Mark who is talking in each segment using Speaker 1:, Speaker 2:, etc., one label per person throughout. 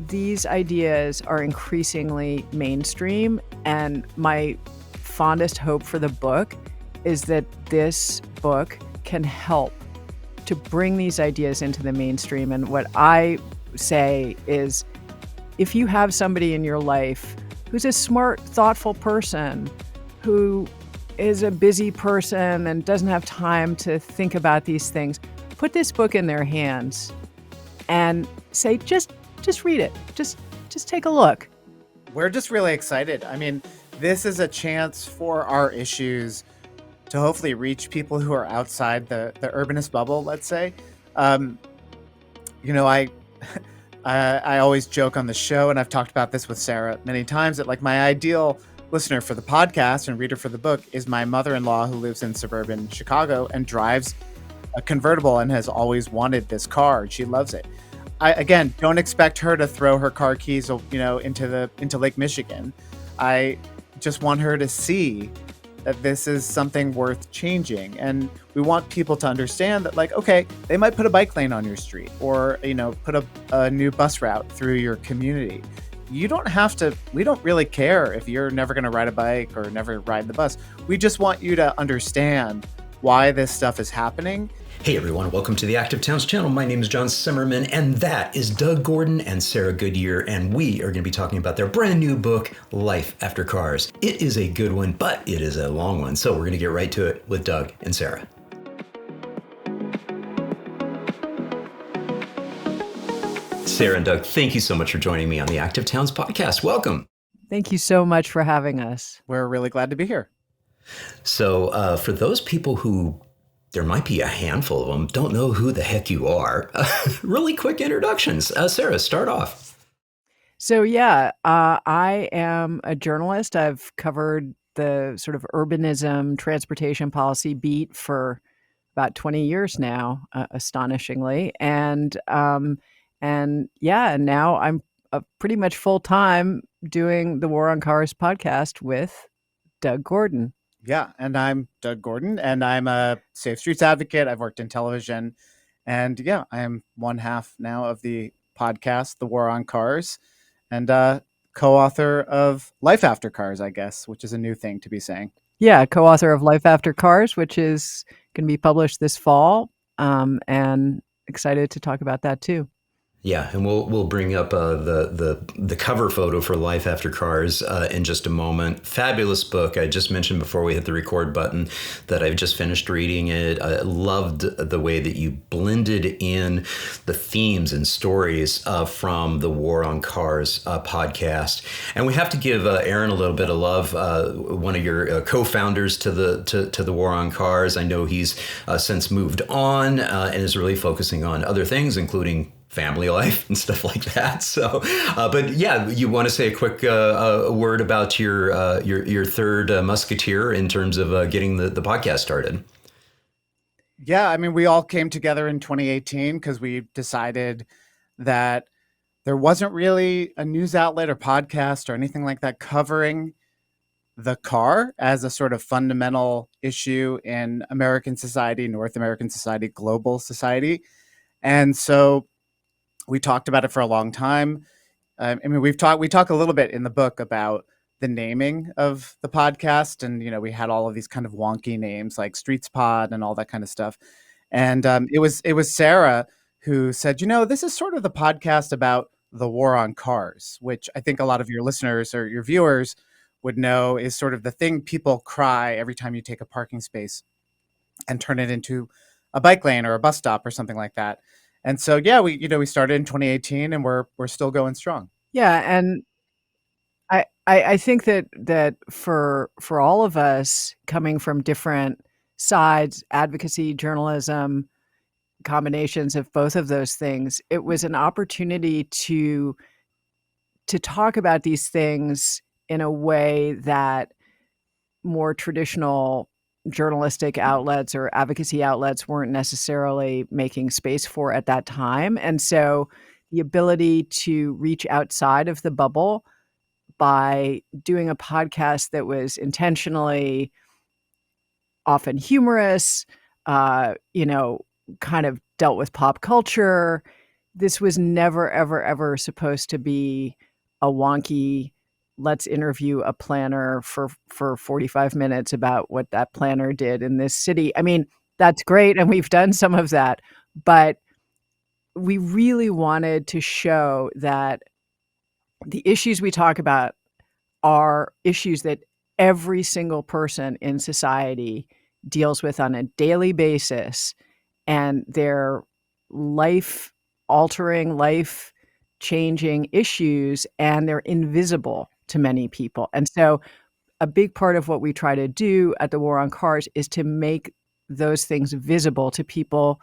Speaker 1: these ideas are increasingly mainstream, and my fondest hope for the book is that this book can help to bring these ideas into the mainstream. And what I say is, if you have somebody in your life who's a smart, thoughtful person, who is a busy person and doesn't have time to think about these things, put this book in their hands and say, just read it. Just take a look.
Speaker 2: We're just really excited. I mean, this is a chance for our issues to hopefully reach people who are outside the urbanist bubble, let's say. I always joke on the show, and I've talked about this with Sarah many times, that like my ideal listener for the podcast and reader for the book is my mother-in-law who lives in suburban Chicago and drives a convertible and has always wanted this car. She loves it. I, again, don't expect her to throw her car keys, into Lake Michigan. I just want her to see that this is something worth changing. And we want people to understand that, like, okay, they might put a bike lane on your street or, put a new bus route through your community. You don't have to, we don't really care if you're never going to ride a bike or never ride the bus. We just want you to understand why this stuff is happening.
Speaker 3: Hey everyone, welcome to the Active Towns channel. My name is John Simmerman, and that is Doug Gordon and Sarah Goodyear, and we are going to be talking about their brand new book, Life After Cars. It is a good one, but it is a long one, so we're going to get right to it with Doug and Sarah. Sarah and Doug, thank you so much for joining me on the Active Towns podcast. Welcome.
Speaker 1: Thank you so much for having us.
Speaker 2: We're really glad to be here.
Speaker 3: So for those people who, there might be a handful of them, don't know who the heck you are, really quick introductions. Sarah, start off.
Speaker 1: So I am a journalist. I've covered the sort of urbanism, transportation policy beat for about 20 years now, astonishingly. And now I'm pretty much full time doing the War on Cars podcast with Doug Gordon.
Speaker 2: Yeah, and I'm Doug Gordon, and I'm a Safe Streets advocate. I've worked in television, and yeah, I am one half now of the podcast, The War on Cars, and co-author of Life After Cars, I guess, which is a new thing to be saying.
Speaker 1: Yeah, co-author of Life After Cars, which is going to be published this fall, and excited to talk about that too.
Speaker 3: Yeah, and we'll bring up the cover photo for Life After Cars in just a moment. Fabulous book. I just mentioned before we hit the record button that I've just finished reading it. I loved the way that you blended in the themes and stories from the War on Cars podcast. And we have to give Aaron a little bit of love, one of your co-founders to the War on Cars. I know he's since moved on and is really focusing on other things, including family life and stuff like that. So, but yeah, you want to say a quick word about your third musketeer in terms of getting the podcast started?
Speaker 2: Yeah, I mean, we all came together in 2018 because we decided that there wasn't really a news outlet or podcast or anything like that covering the car as a sort of fundamental issue in American society, North American society, global society. And so we talked about it for a long time. I mean, we talk a little bit in the book about the naming of the podcast, and we had all of these kind of wonky names like Streets Pod and all that kind of stuff. And it was Sarah who said, this is sort of the podcast about the war on cars, which I think a lot of your listeners or your viewers would know is sort of the thing people cry every time you take a parking space and turn it into a bike lane or a bus stop or something like that. And so, yeah, we started in 2018 and we're still going strong.
Speaker 1: Yeah. And I think that for all of us coming from different sides, advocacy, journalism, combinations of both of those things, it was an opportunity to talk about these things in a way that more traditional journalistic outlets or advocacy outlets weren't necessarily making space for at that time. And so the ability to reach outside of the bubble by doing a podcast that was intentionally often humorous, kind of dealt with pop culture, this was never, ever, ever supposed to be a wonky, let's interview a planner for 45 minutes about what that planner did in this city. I mean, that's great, and we've done some of that, but we really wanted to show that the issues we talk about are issues that every single person in society deals with on a daily basis, and they're life altering, life changing issues, and they're invisible to many people. And so, a big part of what we try to do at the War on Cars is to make those things visible to people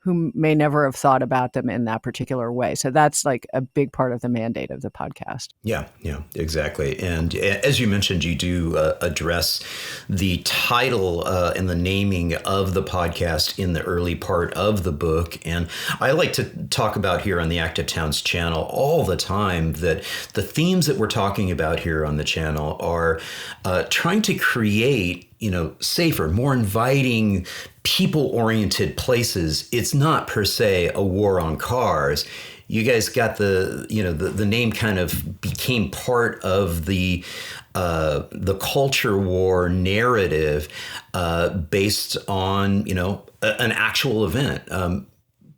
Speaker 1: who may never have thought about them in that particular way. So that's like a big part of the mandate of the podcast.
Speaker 3: Yeah, exactly. And as you mentioned, you do address the title and the naming of the podcast in the early part of the book. And I like to talk about here on the Active Towns channel all the time that the themes that we're talking about here on the channel are trying to create safer, more inviting, people-oriented places. It's not per se a war on cars. You guys got the name kind of became part of the culture war narrative based on an actual event.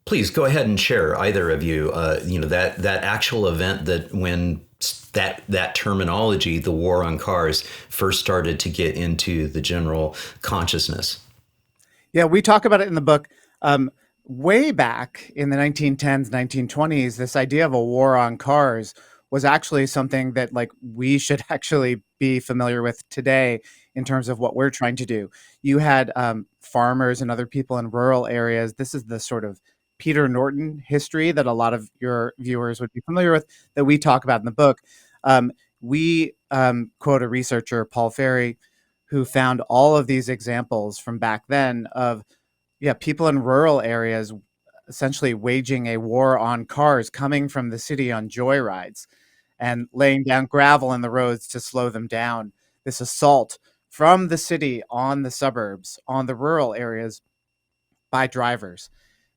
Speaker 3: Please go ahead and share, either of you, that actual event that when that terminology, the war on cars, first started to get into the general consciousness.
Speaker 2: Yeah, we talk about it in the book. Way back in the 1910s, 1920s, this idea of a war on cars was actually something that we should actually be familiar with today in terms of what we're trying to do. You had farmers and other people in rural areas. This is the sort of Peter Norton history that a lot of your viewers would be familiar with that we talk about in the book. We quote a researcher, Paul Ferry, who found all of these examples from back then of people in rural areas essentially waging a war on cars, coming from the city on joyrides and laying down gravel in the roads to slow them down. This assault from the city on the suburbs, on the rural areas by drivers.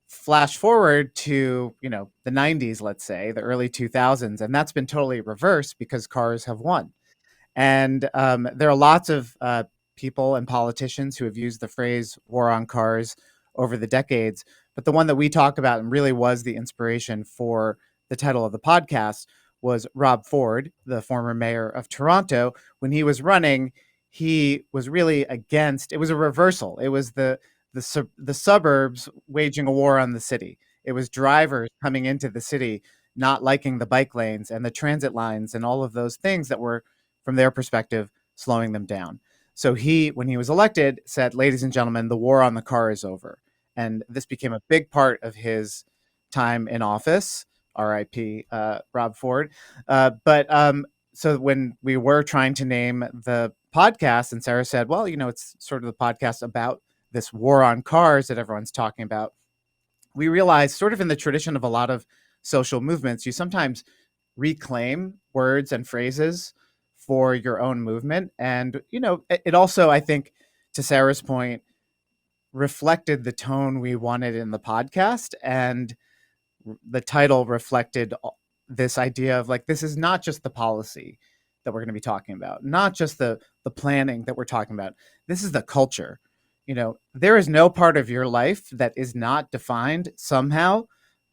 Speaker 2: Flash forward to, the 90s, let's say, the early 2000s, and that's been totally reversed because cars have won. And there are lots of people and politicians who have used the phrase war on cars over the decades. But the one that we talk about and really was the inspiration for the title of the podcast was Rob Ford, the former mayor of Toronto. When he was running, he was really against, it was a reversal. It was the suburbs waging a war on the city. It was drivers coming into the city, not liking the bike lanes and the transit lines and all of those things that were, from their perspective, slowing them down. So he, when he was elected, said, ladies and gentlemen, the war on the car is over. And this became a big part of his time in office, RIP Rob Ford. So when we were trying to name the podcast, and Sarah said, well, it's sort of the podcast about this war on cars that everyone's talking about, we realized, sort of in the tradition of a lot of social movements, you sometimes reclaim words and phrases for your own movement. And, it also, I think, to Sarah's point, reflected the tone we wanted in the podcast. And the title reflected this idea of this is not just the policy that we're going to be talking about, not just the planning that we're talking about. This is the culture. There is no part of your life that is not defined somehow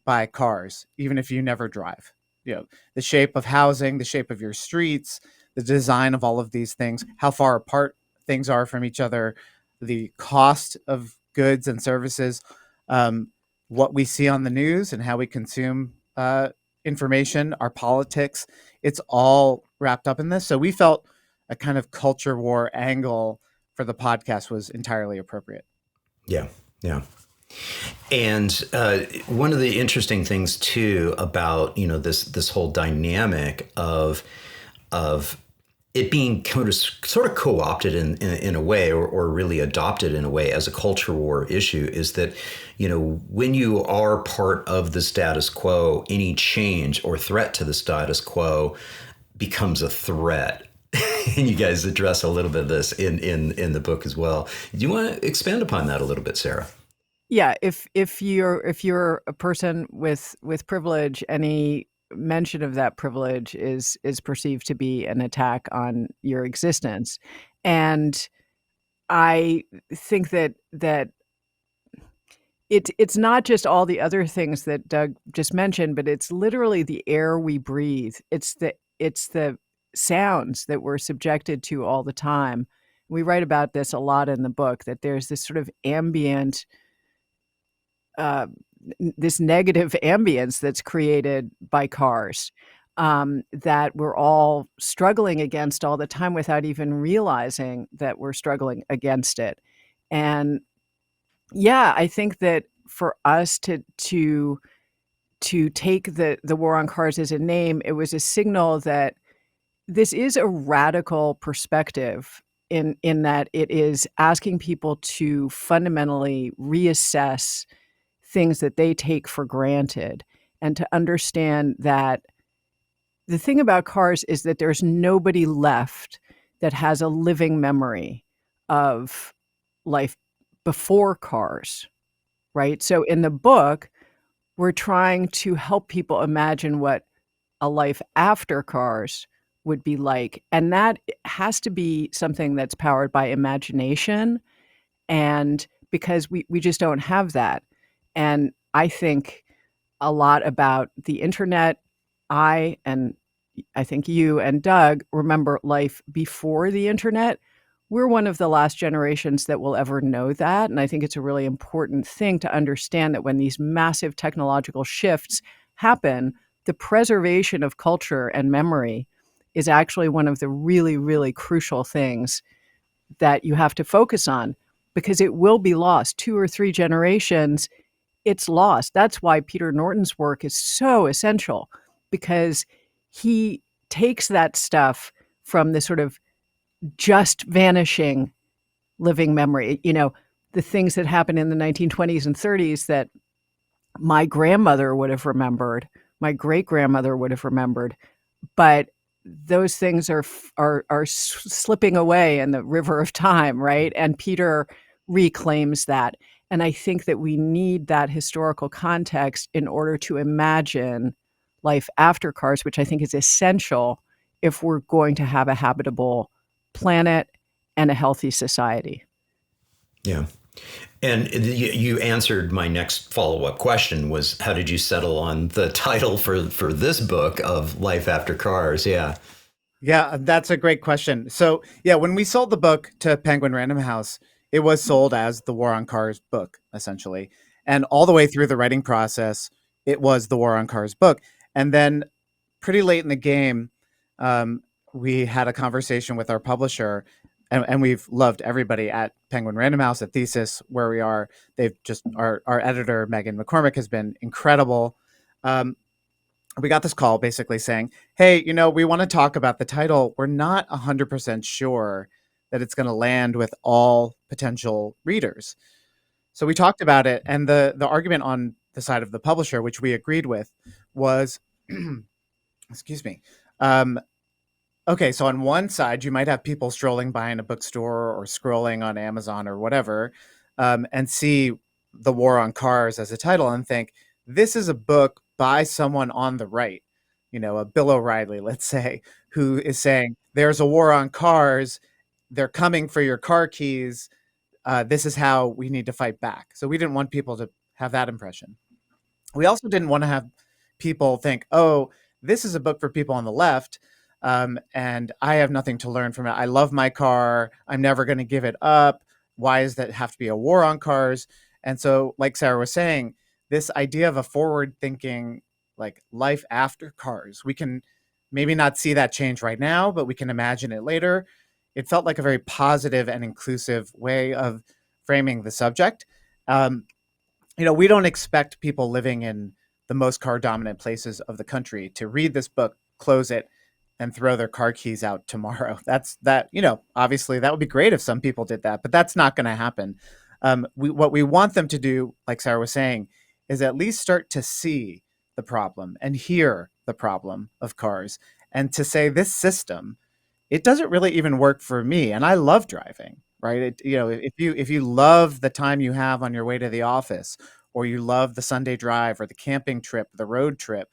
Speaker 2: by cars, even if you never drive. The shape of housing, the shape of your streets, the design of all of these things, how far apart things are from each other, the cost of goods and services, what we see on the news and how we consume information, our politics, it's all wrapped up in this. So we felt a kind of culture war angle for the podcast was entirely appropriate.
Speaker 3: Yeah. And one of the interesting things too about this whole dynamic of it being sort of co-opted in a way, or really adopted in a way as a culture war issue, is that when you are part of the status quo, any change or threat to the status quo becomes a threat. And you guys address a little bit of this in the book as well. Do you want to expand upon that a little bit, Sarah?
Speaker 1: Yeah, if you're a person with privilege, any mention of that privilege is perceived to be an attack on your existence. And I think that it's not just all the other things that Doug just mentioned, but it's literally the air we breathe. It's the sounds that we're subjected to all the time. We write about this a lot in the book, that there's this sort of ambient uh, this negative ambience that's created by cars, that we're all struggling against all the time without even realizing that we're struggling against it. And yeah, I think that for us to take the war on cars as a name, it was a signal that this is a radical perspective in that it is asking people to fundamentally reassess things that they take for granted, and to understand that the thing about cars is that there's nobody left that has a living memory of life before cars, right? So in the book, we're trying to help people imagine what a life after cars would be like. And that has to be something that's powered by imagination. And because we just don't have that. And I think a lot about the internet. And I think you and Doug remember life before the internet. We're one of the last generations that will ever know that. And I think it's a really important thing to understand that when these massive technological shifts happen, the preservation of culture and memory is actually one of the really, really crucial things that you have to focus on, because it will be lost 2 or 3 generations. It's lost. That's why Peter Norton's work is so essential, because he takes that stuff from the sort of just vanishing living memory, the things that happened in the 1920s and 30s that my grandmother would have remembered, my great grandmother would have remembered, but those things are slipping away in the river of time, right? And Peter reclaims that. And I think that we need that historical context in order to imagine life after cars, which I think is essential if we're going to have a habitable planet and a healthy society.
Speaker 3: Yeah. And you answered my next follow-up question, was how did you settle on the title for this book of Life After Cars? Yeah.
Speaker 2: Yeah, that's a great question. So, yeah, when we sold the book to Penguin Random House, it was sold as the War on Cars book, essentially. And all the way through the writing process, it was the War on Cars book. And then pretty late in the game, um, we had a conversation with our publisher, and we've loved everybody at Penguin Random House, at Thesis, where we are. They've just, our editor, Megan McCormick, has been incredible. Um, we got this call basically saying, hey, we want to talk about the title. We're not 100% sure that it's going to land with all potential readers. So we talked about it, and the argument on the side of the publisher, which we agreed with, was, excuse me, um, okay, so on one side, you might have people strolling by in a bookstore or scrolling on Amazon or whatever, and see The War on Cars as a title and think, this is a book by someone on the right, a Bill O'Reilly, let's say, who is saying, there's a war on cars. They're coming for your car keys. This is how we need to fight back. So we didn't want people to have that impression. We also didn't want to have people think, oh, this is a book for people on the left. And I have nothing to learn from it. I love my car. I'm never going to give it up. Why does that have to be a war on cars? And so, like Sarah was saying, this idea of a forward thinking, like life after cars, we can maybe not see that change right now, but we can imagine it later. It felt like a very positive and inclusive way of framing the subject. Um, we don't expect people living in the most car dominant places of the country to read this book, close it, and throw their car keys out tomorrow. Obviously that would be great if some people did that, but that's not going to happen. What we want them to do, like Sarah was saying, is at least start to see the problem and hear the problem of cars, and to say, this system, it doesn't really even work for me. And I love driving. right? If you love the time you have on your way to the office, or you love the Sunday drive or the camping trip, the road trip,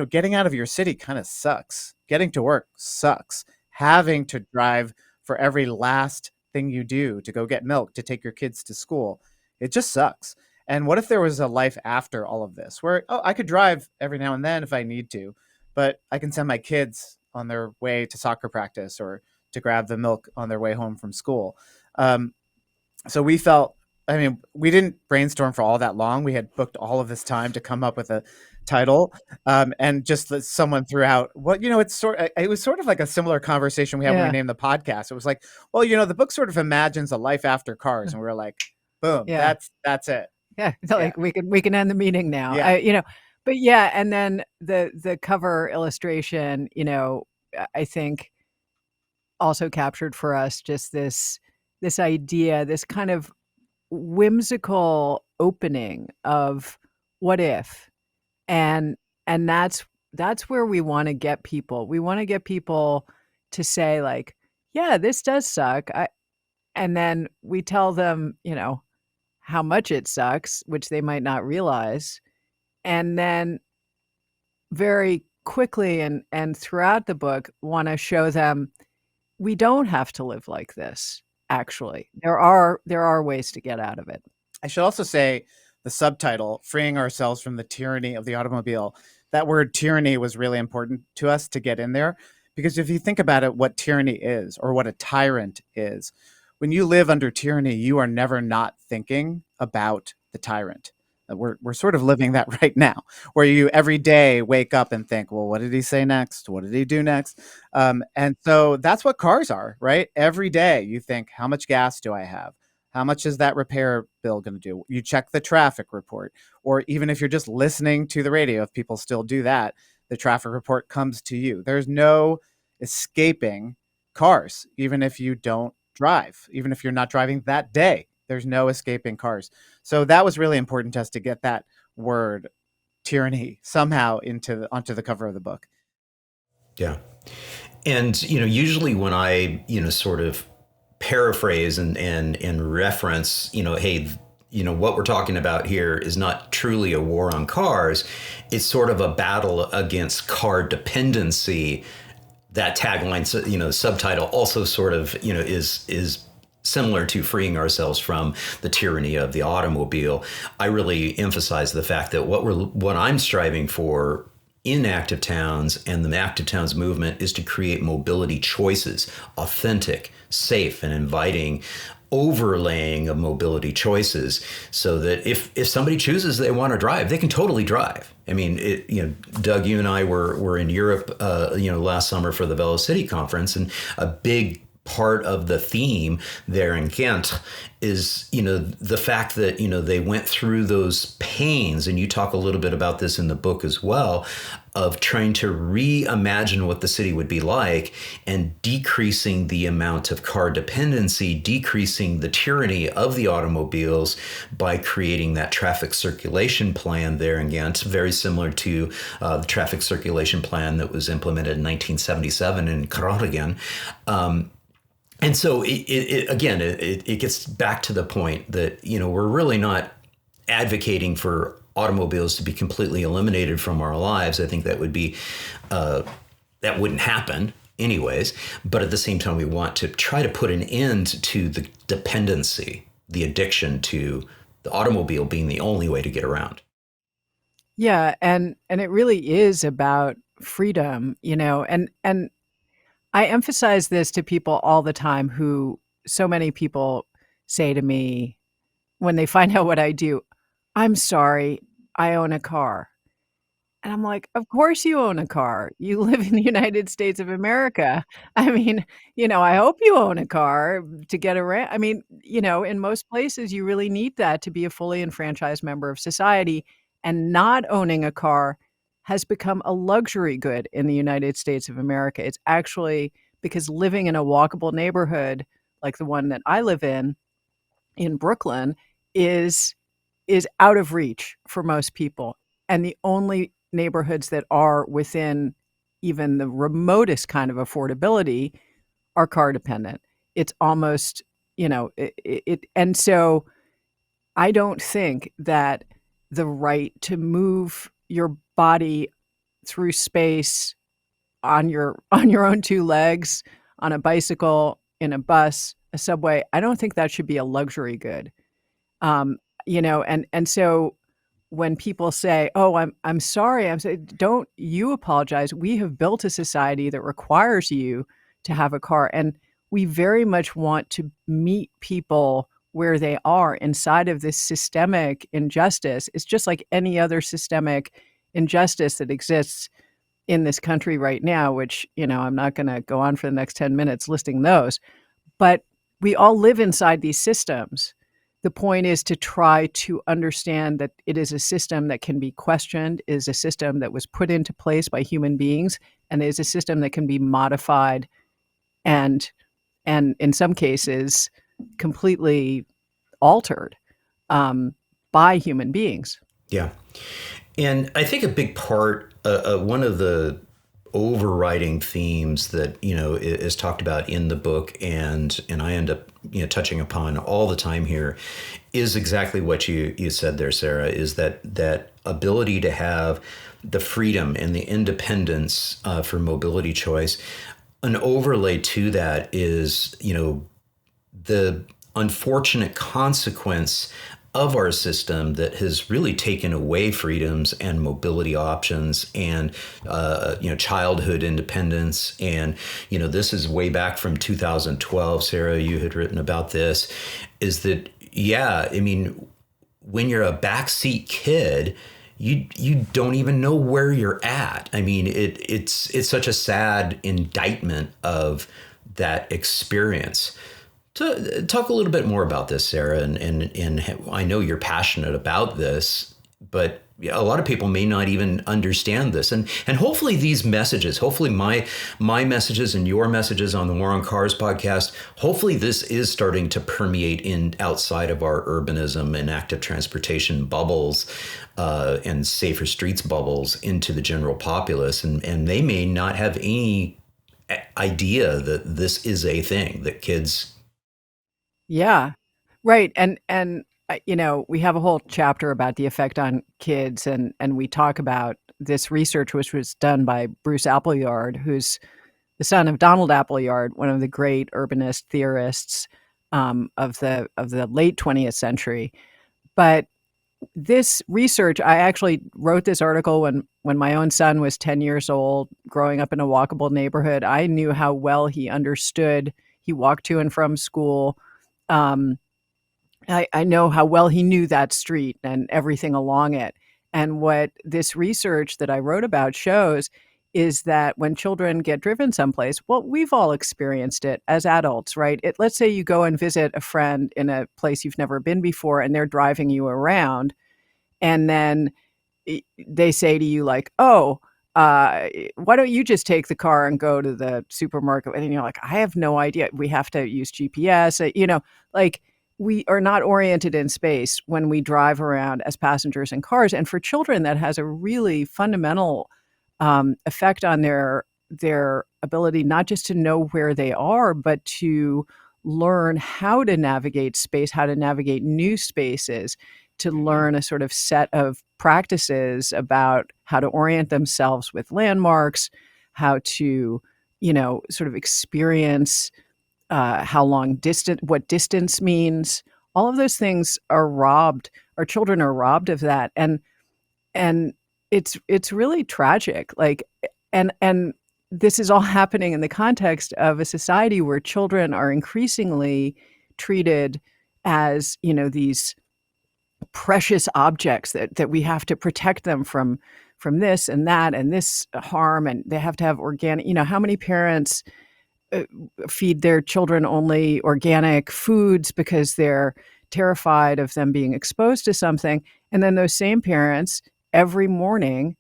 Speaker 2: getting out of your city kind of sucks. Getting to work sucks. Having to drive for every last thing you do, to go get milk, to take your kids to school, it just sucks. And what if there was a life after all of this where, oh, I could drive every now and then if I need to, but I can send my kids on their way to soccer practice or to grab the milk on their way home from school. Um, so we felt, I mean, we didn't brainstorm for all that long. We had booked all of this time to come up with a title, and just that someone threw out, well, it was sort of like a similar conversation we had when we
Speaker 1: Yeah.
Speaker 2: named the podcast. It was like, well, the book sort of imagines a life after cars, and we were like, boom,
Speaker 1: Yeah.
Speaker 2: that's it.
Speaker 1: Yeah. It's
Speaker 2: Yeah.
Speaker 1: like we can end the meeting now.
Speaker 2: Yeah.
Speaker 1: But yeah, and then the cover illustration, I think also captured for us just this idea, this kind of whimsical opening of what if. And that's where we wanna get people. We wanna get people to say like, "Yeah, this does suck." And then we tell them, how much it sucks, which they might not realize. And then very quickly and throughout the book, wanna show them we don't have to live like this, actually. There are ways to get out of it.
Speaker 2: I should also say the subtitle, Freeing Ourselves from the Tyranny of the Automobile. That word tyranny was really important to us to get in there, because if you think about it, what tyranny is, or what a tyrant is, when you live under tyranny, you are never not thinking about the tyrant. We're sort of living that right now, where you every day wake up and think, well, what did he say next? What did he do next? And so that's what cars are, right? Every day you think, how much gas do I have? How much is that repair bill going to do? You check the traffic report, or even if you're just listening to the radio, if people still do that, the traffic report comes to you. There's no escaping cars, even if you don't drive, even if you're not driving that day. There's no escaping cars. So that was really important to us to get that word tyranny somehow onto the cover of the book.
Speaker 3: Yeah. And, usually when I, sort of paraphrase and reference, hey, what we're talking about here is not truly a war on cars. It's sort of a battle against car dependency. That tagline, subtitle also sort of, is similar to freeing ourselves from the tyranny of the automobile. I really emphasize the fact that what I'm striving for in active towns and the active towns movement is to create mobility choices, authentic, safe, and inviting overlaying of mobility choices, so that if somebody chooses they want to drive, they can totally drive. I mean, Doug, you and I were in Europe, last summer for the Velocity conference, and a big part of the theme there in Ghent is, the fact that, they went through those pains, and you talk a little bit about this in the book as well, of trying to reimagine what the city would be like and decreasing the amount of car dependency, decreasing the tyranny of the automobiles by creating that traffic circulation plan there in Ghent, very similar to the traffic circulation plan that was implemented in 1977 in Groningen. And so it gets back to the point that, we're really not advocating for automobiles to be completely eliminated from our lives. I think that would be, that wouldn't happen anyways. But at the same time, we want to try to put an end to the dependency, the addiction to the automobile being the only way to get around.
Speaker 1: Yeah, and it really is about freedom, and I emphasize this to people all the time, who so many people say to me when they find out what I do, "I'm sorry, I own a car." And I'm like, "Of course you own a car. You live in the United States of America. I mean, I hope you own a car to get around." I mean, in most places, you really need that to be a fully enfranchised member of society, and not owning a car has become a luxury good in the United States of America. It's actually because living in a walkable neighborhood like the one that I live in Brooklyn, is out of reach for most people, and the only neighborhoods that are within even the remotest kind of affordability are car dependent. it's almost, and so I don't think that the right to move your body through space on your own two legs, on a bicycle, in a bus, a subway, I don't think that should be a luxury good. Um, and so when people say, "Oh, I'm sorry," I'm saying, "Don't you apologize. We have built a society that requires you to have a car, and we very much want to meet people where they are inside of this systemic injustice." It's just like any other systemic injustice that exists in this country right now, which, I'm not going to go on for the next 10 minutes listing those, but we all live inside these systems. The point is to try to understand that it is a system that can be questioned, is a system that was put into place by human beings, and is a system that can be modified and in some cases completely altered by human beings.
Speaker 3: Yeah. And I think a big part, one of the overriding themes that is talked about in the book, and I end up touching upon all the time here, is exactly what you said there, Sarah. Is that ability to have the freedom and the independence for mobility choice. An overlay to that is the unfortunate consequence of our system that has really taken away freedoms and mobility options and childhood independence. And this is way back from 2012. Sarah, you had written about this. Is that when you're a backseat kid, you don't even know where you're at. It's such a sad indictment of that experience. Talk a little bit more about this, Sarah, and I know you're passionate about this, but a lot of people may not even understand this. And hopefully these messages, hopefully my messages and your messages on the War on Cars podcast, hopefully this is starting to permeate in outside of our urbanism and active transportation bubbles and safer streets bubbles into the general populace. And they may not have any idea that this is a thing that kids.
Speaker 1: Yeah, right. And we have a whole chapter about the effect on kids, and we talk about this research which was done by Bruce Appleyard, who's the son of Donald Appleyard, one of the great urbanist theorists of the late 20th century. But this research, I actually wrote this article when my own son was 10 years old, growing up in a walkable neighborhood. I knew how well he understood. He walked to and from school. I know how well he knew that street and everything along it. And what this research that I wrote about shows is that when children get driven someplace, well, we've all experienced it as adults, right? Let's say you go and visit a friend in a place you've never been before, and they're driving you around, and then they say to you like, "Oh, why don't you just take the car and go to the supermarket?" And you're like, "I have no idea. We have to use GPS." Like we are not oriented in space when we drive around as passengers in cars. And for children, that has a really fundamental effect on their ability not just to know where they are, but to learn how to navigate space, how to navigate new spaces, to learn a sort of set of practices about how to orient themselves with landmarks, how to, sort of experience what distance means. All of those things are robbed. Our children are robbed of that, and it's really tragic. Like, and this is all happening in the context of a society where children are increasingly treated as these precious objects that we have to protect them from this and that and this harm, and they have to have organic. How many parents feed their children only organic foods because they're terrified of them being exposed to something, and then those same parents every morning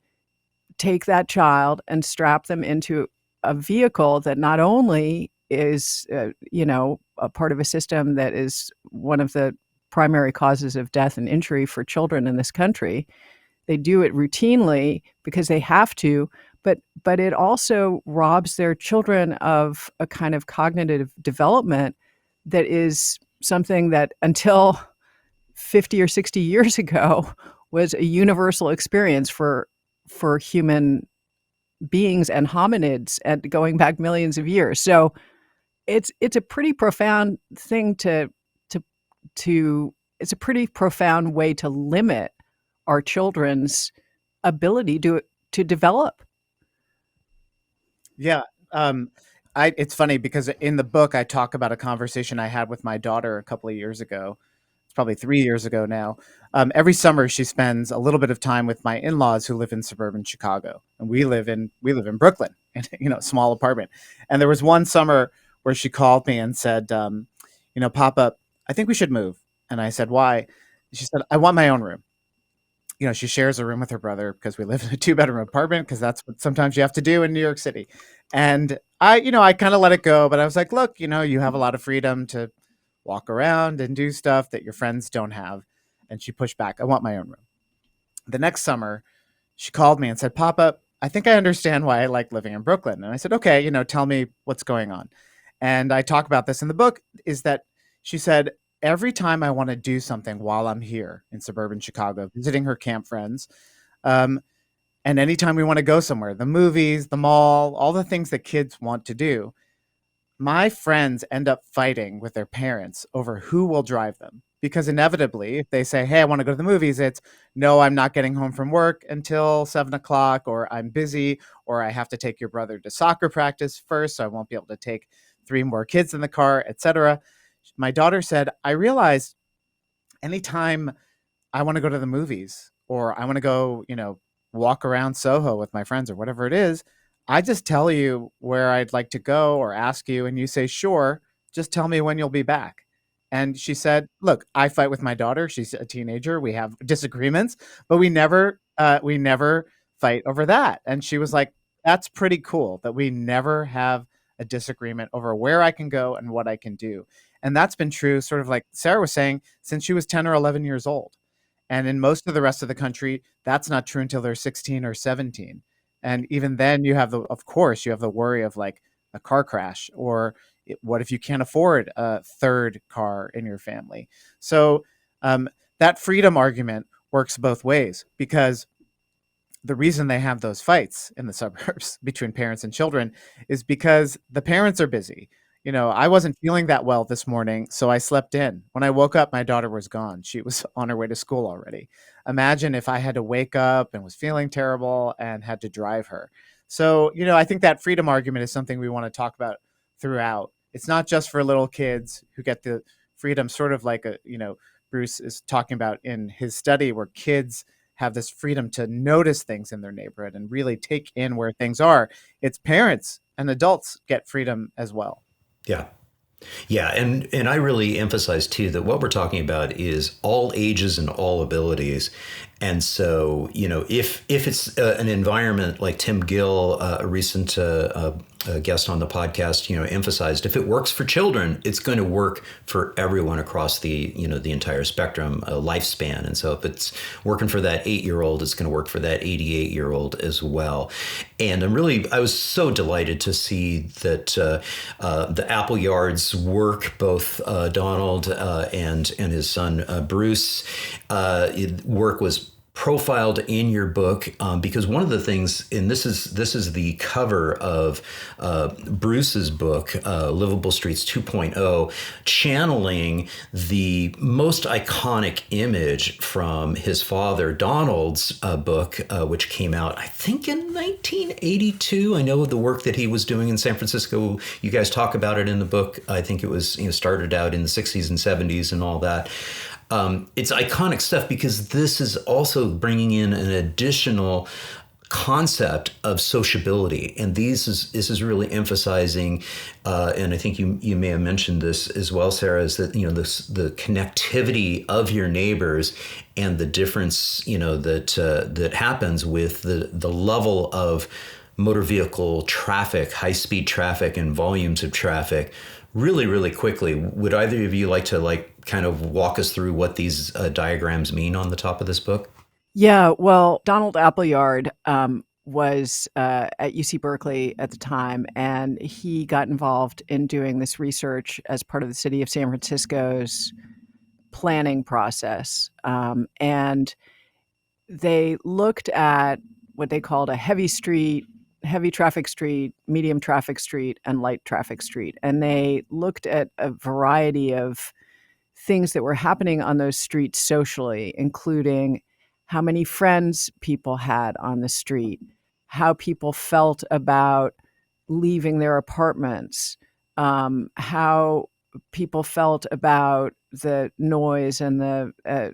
Speaker 1: take that child and strap them into a vehicle that not only is a part of a system that is one of the primary causes of death and injury for children in this country. They do it routinely because they have to, but it also robs their children of a kind of cognitive development that is something that until 50 or 60 years ago was a universal experience for human beings and hominids, and going back millions of years. So it's a pretty profound thing to it's a pretty profound way to limit our children's ability to develop.
Speaker 2: Yeah. It's funny because in the book, I talk about a conversation I had with my daughter a couple of years ago. It's probably 3 years ago now. Every summer, she spends a little bit of time with my in-laws who live in suburban Chicago, and we live in Brooklyn, in a small apartment. And there was one summer where she called me and said, Papa, I think we should move. And I said, why? She said, I want my own room. She shares a room with her brother because we live in a 2-bedroom apartment, because that's what sometimes you have to do in New York City. And I kind of let it go, but I was like, look, you have a lot of freedom to walk around and do stuff that your friends don't have. And she pushed back. I want my own room. The next summer, she called me and said, Papa, I think I understand why I like living in Brooklyn. And I said, okay, tell me what's going on. And I talk about this in the book, is that she said, every time I want to do something while I'm here in suburban Chicago, visiting her camp friends, and anytime we want to go somewhere, the movies, the mall, all the things that kids want to do, my friends end up fighting with their parents over who will drive them. Because inevitably, if they say, hey, I want to go to the movies, it's, no, I'm not getting home from work until 7 o'clock, or I'm busy, or I have to take your brother to soccer practice first, so I won't be able to take 3 more kids in the car, etc. My daughter said, I realized anytime I want to go to the movies, or I want to go, walk around Soho with my friends, or whatever it is, I just tell you where I'd like to go or ask you, and you say, sure, just tell me when you'll be back. And she said, look, I fight with my daughter. She's a teenager. We have disagreements, but we never fight over that. And she was like, that's pretty cool that we never have a disagreement over where I can go and what I can do. And that's been true, sort of like Sarah was saying, since she was 10 or 11 years old. And in most of the rest of the country, that's not true until they're 16 or 17. And even then of course, you have the worry of like a car crash, or what if you can't afford a third car in your family? So that freedom argument works both ways, because the reason they have those fights in the suburbs between parents and children is because the parents are busy. I wasn't feeling that well this morning, so I slept in. When I woke up, my daughter was gone. She was on her way to school already. Imagine if I had to wake up and was feeling terrible and had to drive her. So, I think that freedom argument is something we want to talk about throughout. It's not just for little kids who get the freedom, sort of like Bruce is talking about in his study, where kids have this freedom to notice things in their neighborhood and really take in where things are. It's parents and adults get freedom as well.
Speaker 3: Yeah. Yeah, and I really emphasize too that what we're talking about is all ages and all abilities. And so, if it's an environment like Tim Gill, a recent guest on the podcast, emphasized, if it works for children, it's going to work for everyone across the entire spectrum, lifespan. And so if it's working for that 8-year-old, it's going to work for that 88-year-old as well. And I was so delighted to see that the Appleyards work, both Donald and his son Bruce, work was profiled in your book, because one of the things, and this is the cover of Bruce's book, Livable Streets 2.0, channeling the most iconic image from his father Donald's book, which came out, I think, in 1982. I know the work that he was doing in San Francisco. You guys talk about it in the book. I think it was started out in the 60s and 70s and all that. It's iconic stuff because this is also bringing in an additional concept of sociability, and this is really emphasizing, and I think you may have mentioned this as well, Sarah, is that the connectivity of your neighbors and the difference that happens with the level of motor vehicle traffic, high speed traffic, and volumes of traffic. Really, really quickly, would either of you like to kind of walk us through what these diagrams mean on the top of this book?
Speaker 1: Yeah, well, Donald Appleyard was at UC Berkeley at the time, and he got involved in doing this research as part of the city of San Francisco's planning process. And they looked at what they called a heavy traffic street, medium traffic street, and light traffic street. And they looked at a variety of things that were happening on those streets socially, including how many friends people had on the street, how people felt about leaving their apartments, how people felt about the noise and the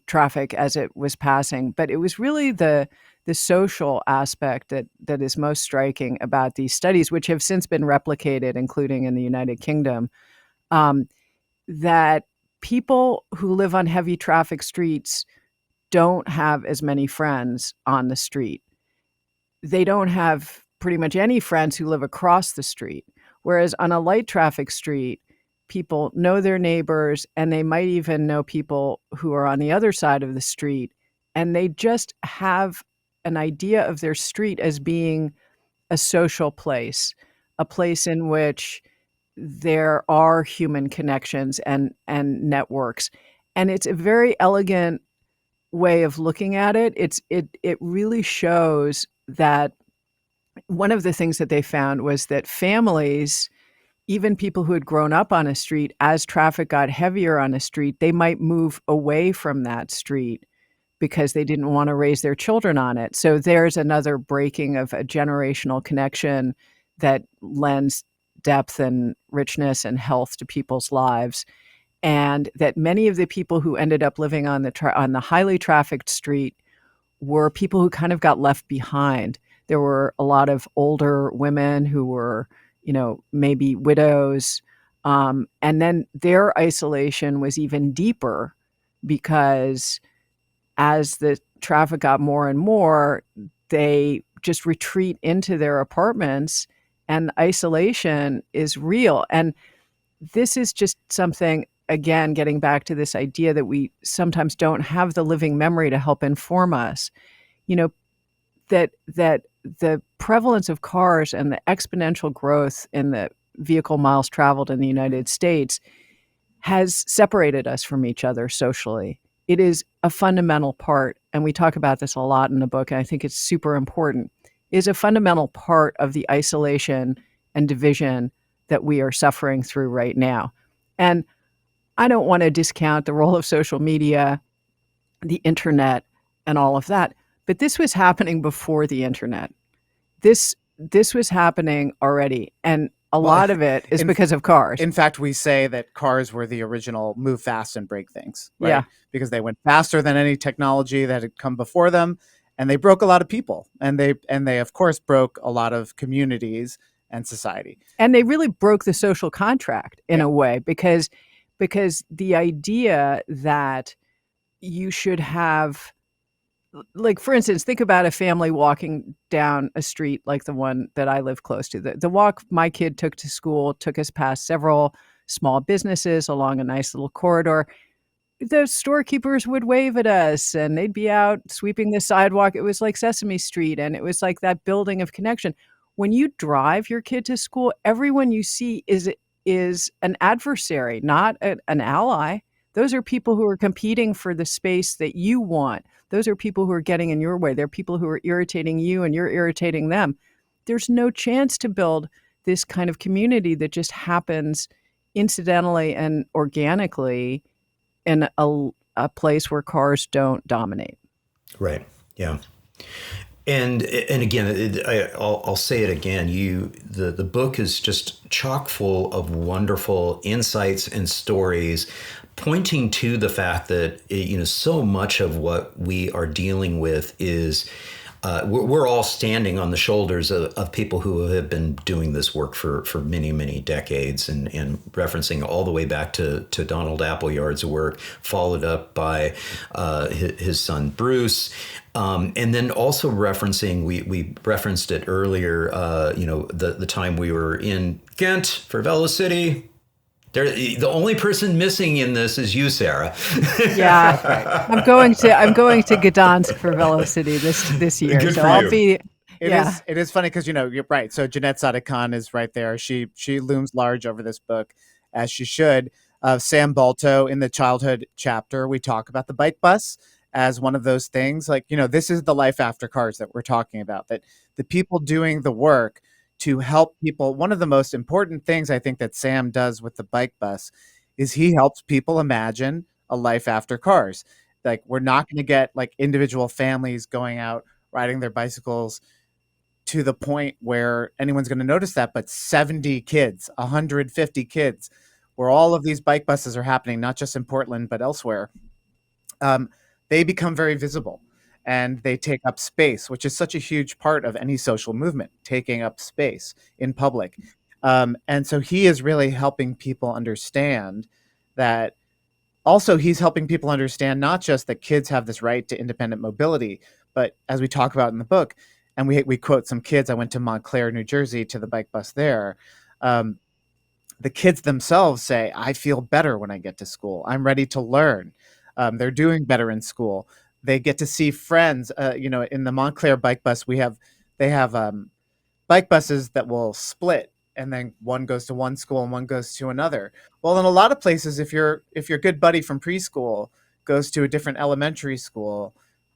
Speaker 1: traffic as it was passing. But it was really the social aspect that is most striking about these studies, which have since been replicated, including in the United Kingdom, that people who live on heavy traffic streets don't have as many friends on the street. They don't have pretty much any friends who live across the street. Whereas on a light traffic street, people know their neighbors, and they might even know people who are on the other side of the street. And they just have an idea of their street as being a social place, a place in which there are human connections and networks. And it's a very elegant way of looking at it. It really shows that one of the things that they found was that families, even people who had grown up on a street, as traffic got heavier on a street, they might move away from that street because they didn't want to raise their children on it. So there's another breaking of a generational connection that lends depth and richness and health to people's lives. And that many of the people who ended up living on the highly trafficked street were people who kind of got left behind. There were a lot of older women who were, maybe widows. And then their isolation was even deeper because as the traffic got more and more, they just retreat into their apartments, and isolation is real. And this is just something, again, getting back to this idea that we sometimes don't have the living memory to help inform us, that the prevalence of cars and the exponential growth in the vehicle miles traveled in the United States has separated us from each other socially. It is a fundamental part, and we talk about this a lot in the book, and I think it's super important, is a fundamental part of the isolation and division that we are suffering through right now. And I don't want to discount the role of social media, the internet, and all of that, but this was happening before the internet. This was happening already, and a lot of it is because of cars.
Speaker 2: In fact, we say that cars were the original move fast and break things, right?
Speaker 1: Yeah.
Speaker 2: Because they went faster than any technology that had come before them, and they broke a lot of people, and they of course broke a lot of communities and society.
Speaker 1: And they really broke the social contract in a way, because the idea that you should have, like, for instance, think about a family walking down a street like the one that I live close to. The walk my kid took to school took us past several small businesses along a nice little corridor. The storekeepers would wave at us, and they'd be out sweeping the sidewalk. It was like Sesame Street, and it was like that building of connection. When you drive your kid to school, everyone you see is an adversary, not an ally. Those are people who are competing for the space that you want. Those are people who are getting in your way. They're people who are irritating you, and you're irritating them. There's no chance to build this kind of community that just happens incidentally and organically in a place where cars don't dominate.
Speaker 3: Right. Yeah. And again, I'll say it again. The book is just chock full of wonderful insights and stories, pointing to the fact that so much of what we are dealing with is we're all standing on the shoulders of people who have been doing this work for many, many decades, and referencing all the way back to Donald Appleyard's work, followed up by his son Bruce. And then also referencing, we referenced it earlier, the time we were in Ghent for Velocity. The only person missing in this is you, Sarah.
Speaker 1: Yeah, I'm going to Gdansk for Velocity this year.
Speaker 3: Good
Speaker 1: So
Speaker 3: for
Speaker 1: I'll
Speaker 3: you.
Speaker 1: be. Yeah.
Speaker 2: It is funny because you're right. So Jeanette Sadekhan is right there. She looms large over this book, as she should. Sam Balto, in the childhood chapter, we talk about the bike bus as one of those things. Like, this is the life after cars that we're talking about. That the people doing the work to help people. One of the most important things I think that Sam does with the bike bus is he helps people imagine a life after cars. Like, we're not going to get like individual families going out riding their bicycles to the point where anyone's going to notice that, but 70 kids, 150 kids, where all of these bike buses are happening, not just in Portland, but elsewhere, um, they become very visible and they take up space, which is such a huge part of any social movement, taking up space in public. And so he is really helping people understand that. Also, he's helping people understand not just that kids have this right to independent mobility, but as we talk about in the book, and we quote some kids. I went to Montclair, New Jersey, to the bike bus there. Um, the kids themselves say, "I feel better when I get to school. I'm ready to learn." They're doing better in school. They get to see friends. In the Montclair bike bus, they have bike buses that will split, and then one goes to one school and one goes to another. Well, in a lot of places, if your good buddy from preschool goes to a different elementary school,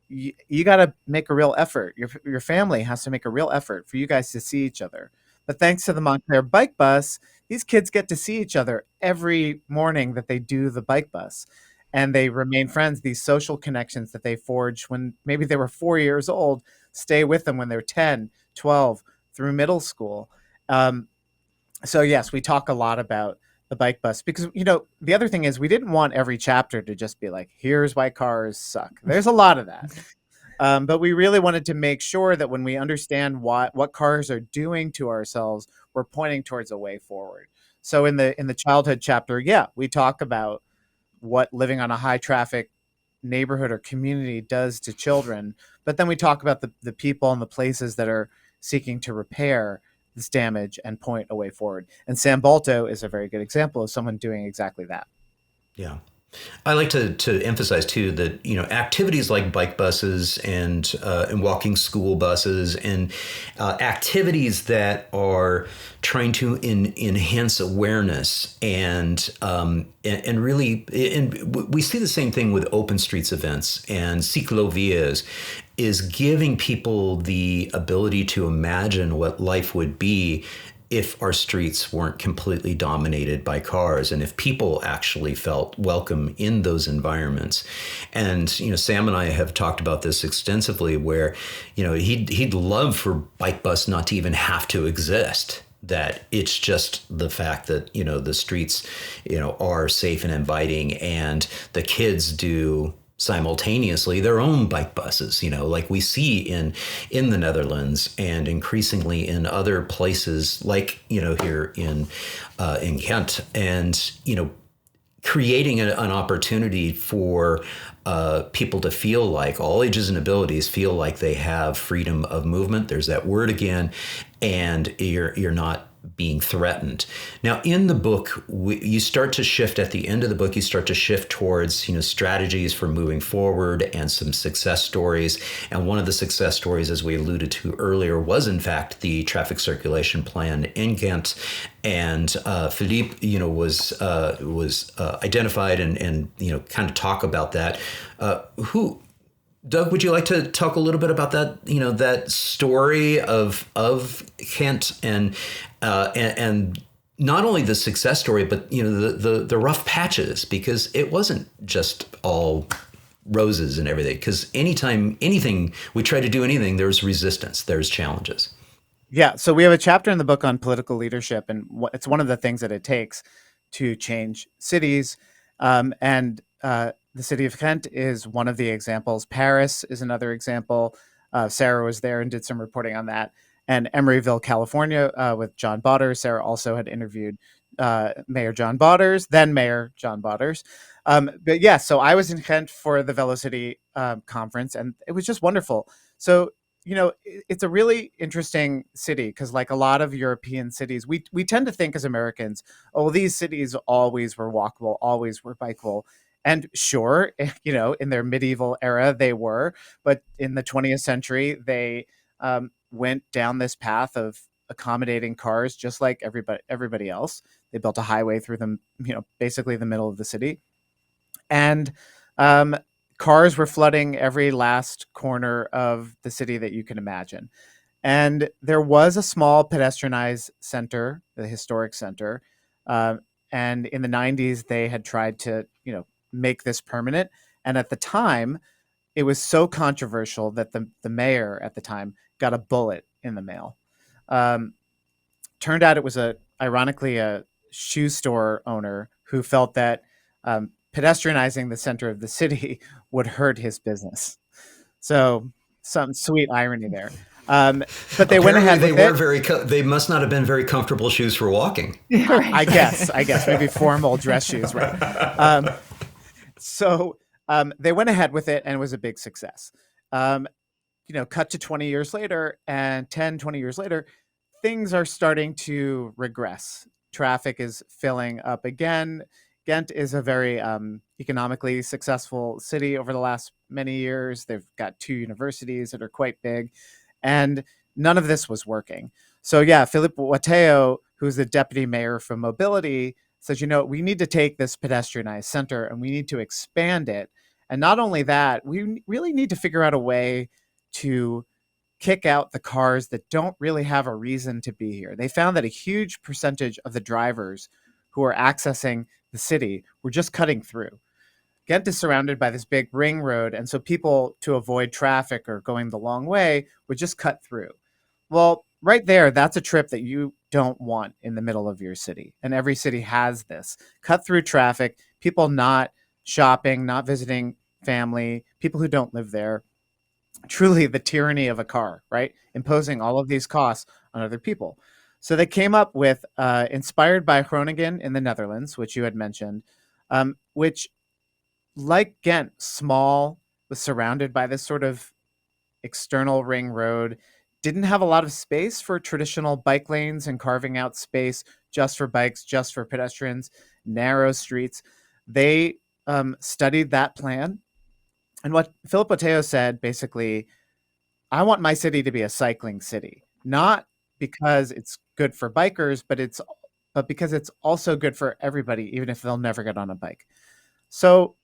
Speaker 2: you got to make a real effort. Your family has to make a real effort for you guys to see each other. But thanks to the Montclair bike bus, these kids get to see each other every morning that they do the bike bus. And they remain friends. These social connections that they forged when maybe they were 4 years old stay with them when they're 10, 12, through middle school. Um, so yes, we talk a lot about the bike bus because the other thing is we didn't want every chapter to just be like, here's why cars suck. There's a lot of that. But we really wanted to make sure that when we understand what cars are doing to ourselves, we're pointing towards a way forward. So in the childhood chapter, yeah, we talk about what living on a high traffic neighborhood or community does to children, but then we talk about the people and the places that are seeking to repair this damage and point a way forward. And Sam Balto is a very good example of someone doing exactly that.
Speaker 3: Yeah. I like to emphasize too that activities like bike buses and walking school buses and activities that are trying to enhance awareness and really we see the same thing with open streets events and cyclovias is giving people the ability to imagine what life would be if our streets weren't completely dominated by cars and if people actually felt welcome in those environments. And, Sam and I have talked about this extensively where, he'd love for Bike Bus not to even have to exist. That it's just the fact that, the streets, are safe and inviting and the kids do simultaneously their own bike buses, like we see in the Netherlands and increasingly in other places like, here in Ghent, and, creating an opportunity for people to feel like all ages and abilities feel like they have freedom of movement. There's that word again, and you're not being threatened. Now, in the book, you start to shift at the end of the book. You start to shift towards strategies for moving forward and some success stories. And one of the success stories, as we alluded to earlier, was in fact the traffic circulation plan in Ghent. And Philippe, was identified and kind of talk about that. Doug, would you like to talk a little bit about that? That story of Ghent and not only the success story, but the rough patches, because it wasn't just all roses and everything. Because anytime we try to do anything, there's resistance, there's challenges.
Speaker 2: Yeah, so we have a chapter in the book on political leadership, and it's one of the things that it takes to change cities. The city of Ghent is one of the examples. Paris is another example. Sarah was there and did some reporting on that. And Emeryville, California, with John Botters. Sarah also had interviewed Mayor John Botters, then Mayor John Botters. But yeah, so I was in Ghent for the Velocity conference, and it was just wonderful. So, it's a really interesting city because, like a lot of European cities, we tend to think as Americans, oh, these cities always were walkable, always were bikeable. And sure, in their medieval era, they were. But in the 20th century, they went down this path of accommodating cars just like everybody else. They built a highway through them, basically the middle of the city, and um, cars were flooding every last corner of the city that you can imagine. And there was a small pedestrianized center, the historic center. Um, and in the 90s, they had tried to, make this permanent. And at the time, it was so controversial that the mayor at the time got a bullet in the mail. Um, Turned out it was ironically, a shoe store owner who felt that pedestrianizing the center of the city would hurt his business. So some sweet irony there. But they went
Speaker 3: Apparently,
Speaker 2: ahead
Speaker 3: they
Speaker 2: with
Speaker 3: were
Speaker 2: it.
Speaker 3: very. They must not have been very comfortable shoes for walking.
Speaker 1: Right.
Speaker 2: I guess maybe formal dress shoes, right? So they went ahead with it, and it was a big success. Um, cut to 20 years later, and 10, 20 years later, things are starting to regress. Traffic is filling up again. Ghent is a very economically successful city over the last many years. They've got 2 universities that are quite big, and none of this was working. So yeah, Philippe Watteau, who's the deputy mayor for mobility, says, we need to take this pedestrianized center and we need to expand it. And not only that, we really need to figure out a way to kick out the cars that don't really have a reason to be here. They found that a huge percentage of the drivers who are accessing the city were just cutting through. Ghent is surrounded by this big ring road, and so people, to avoid traffic or going the long way, would just cut through. Well, right there, that's a trip that you don't want in the middle of your city. And every city has this cut through traffic, people not shopping, not visiting family, people who don't live there. Truly the tyranny of a car, right? Imposing all of these costs on other people. So they came up with, inspired by Groningen in the Netherlands, which you had mentioned, which, like Ghent, small, was surrounded by this sort of external ring road, didn't have a lot of space for traditional bike lanes and carving out space just for bikes, just for pedestrians, narrow streets. They studied that plan. And what Philip Watteau said, basically, I want my city to be a cycling city, not because it's good for bikers, but because it's also good for everybody, even if they'll never get on a bike. So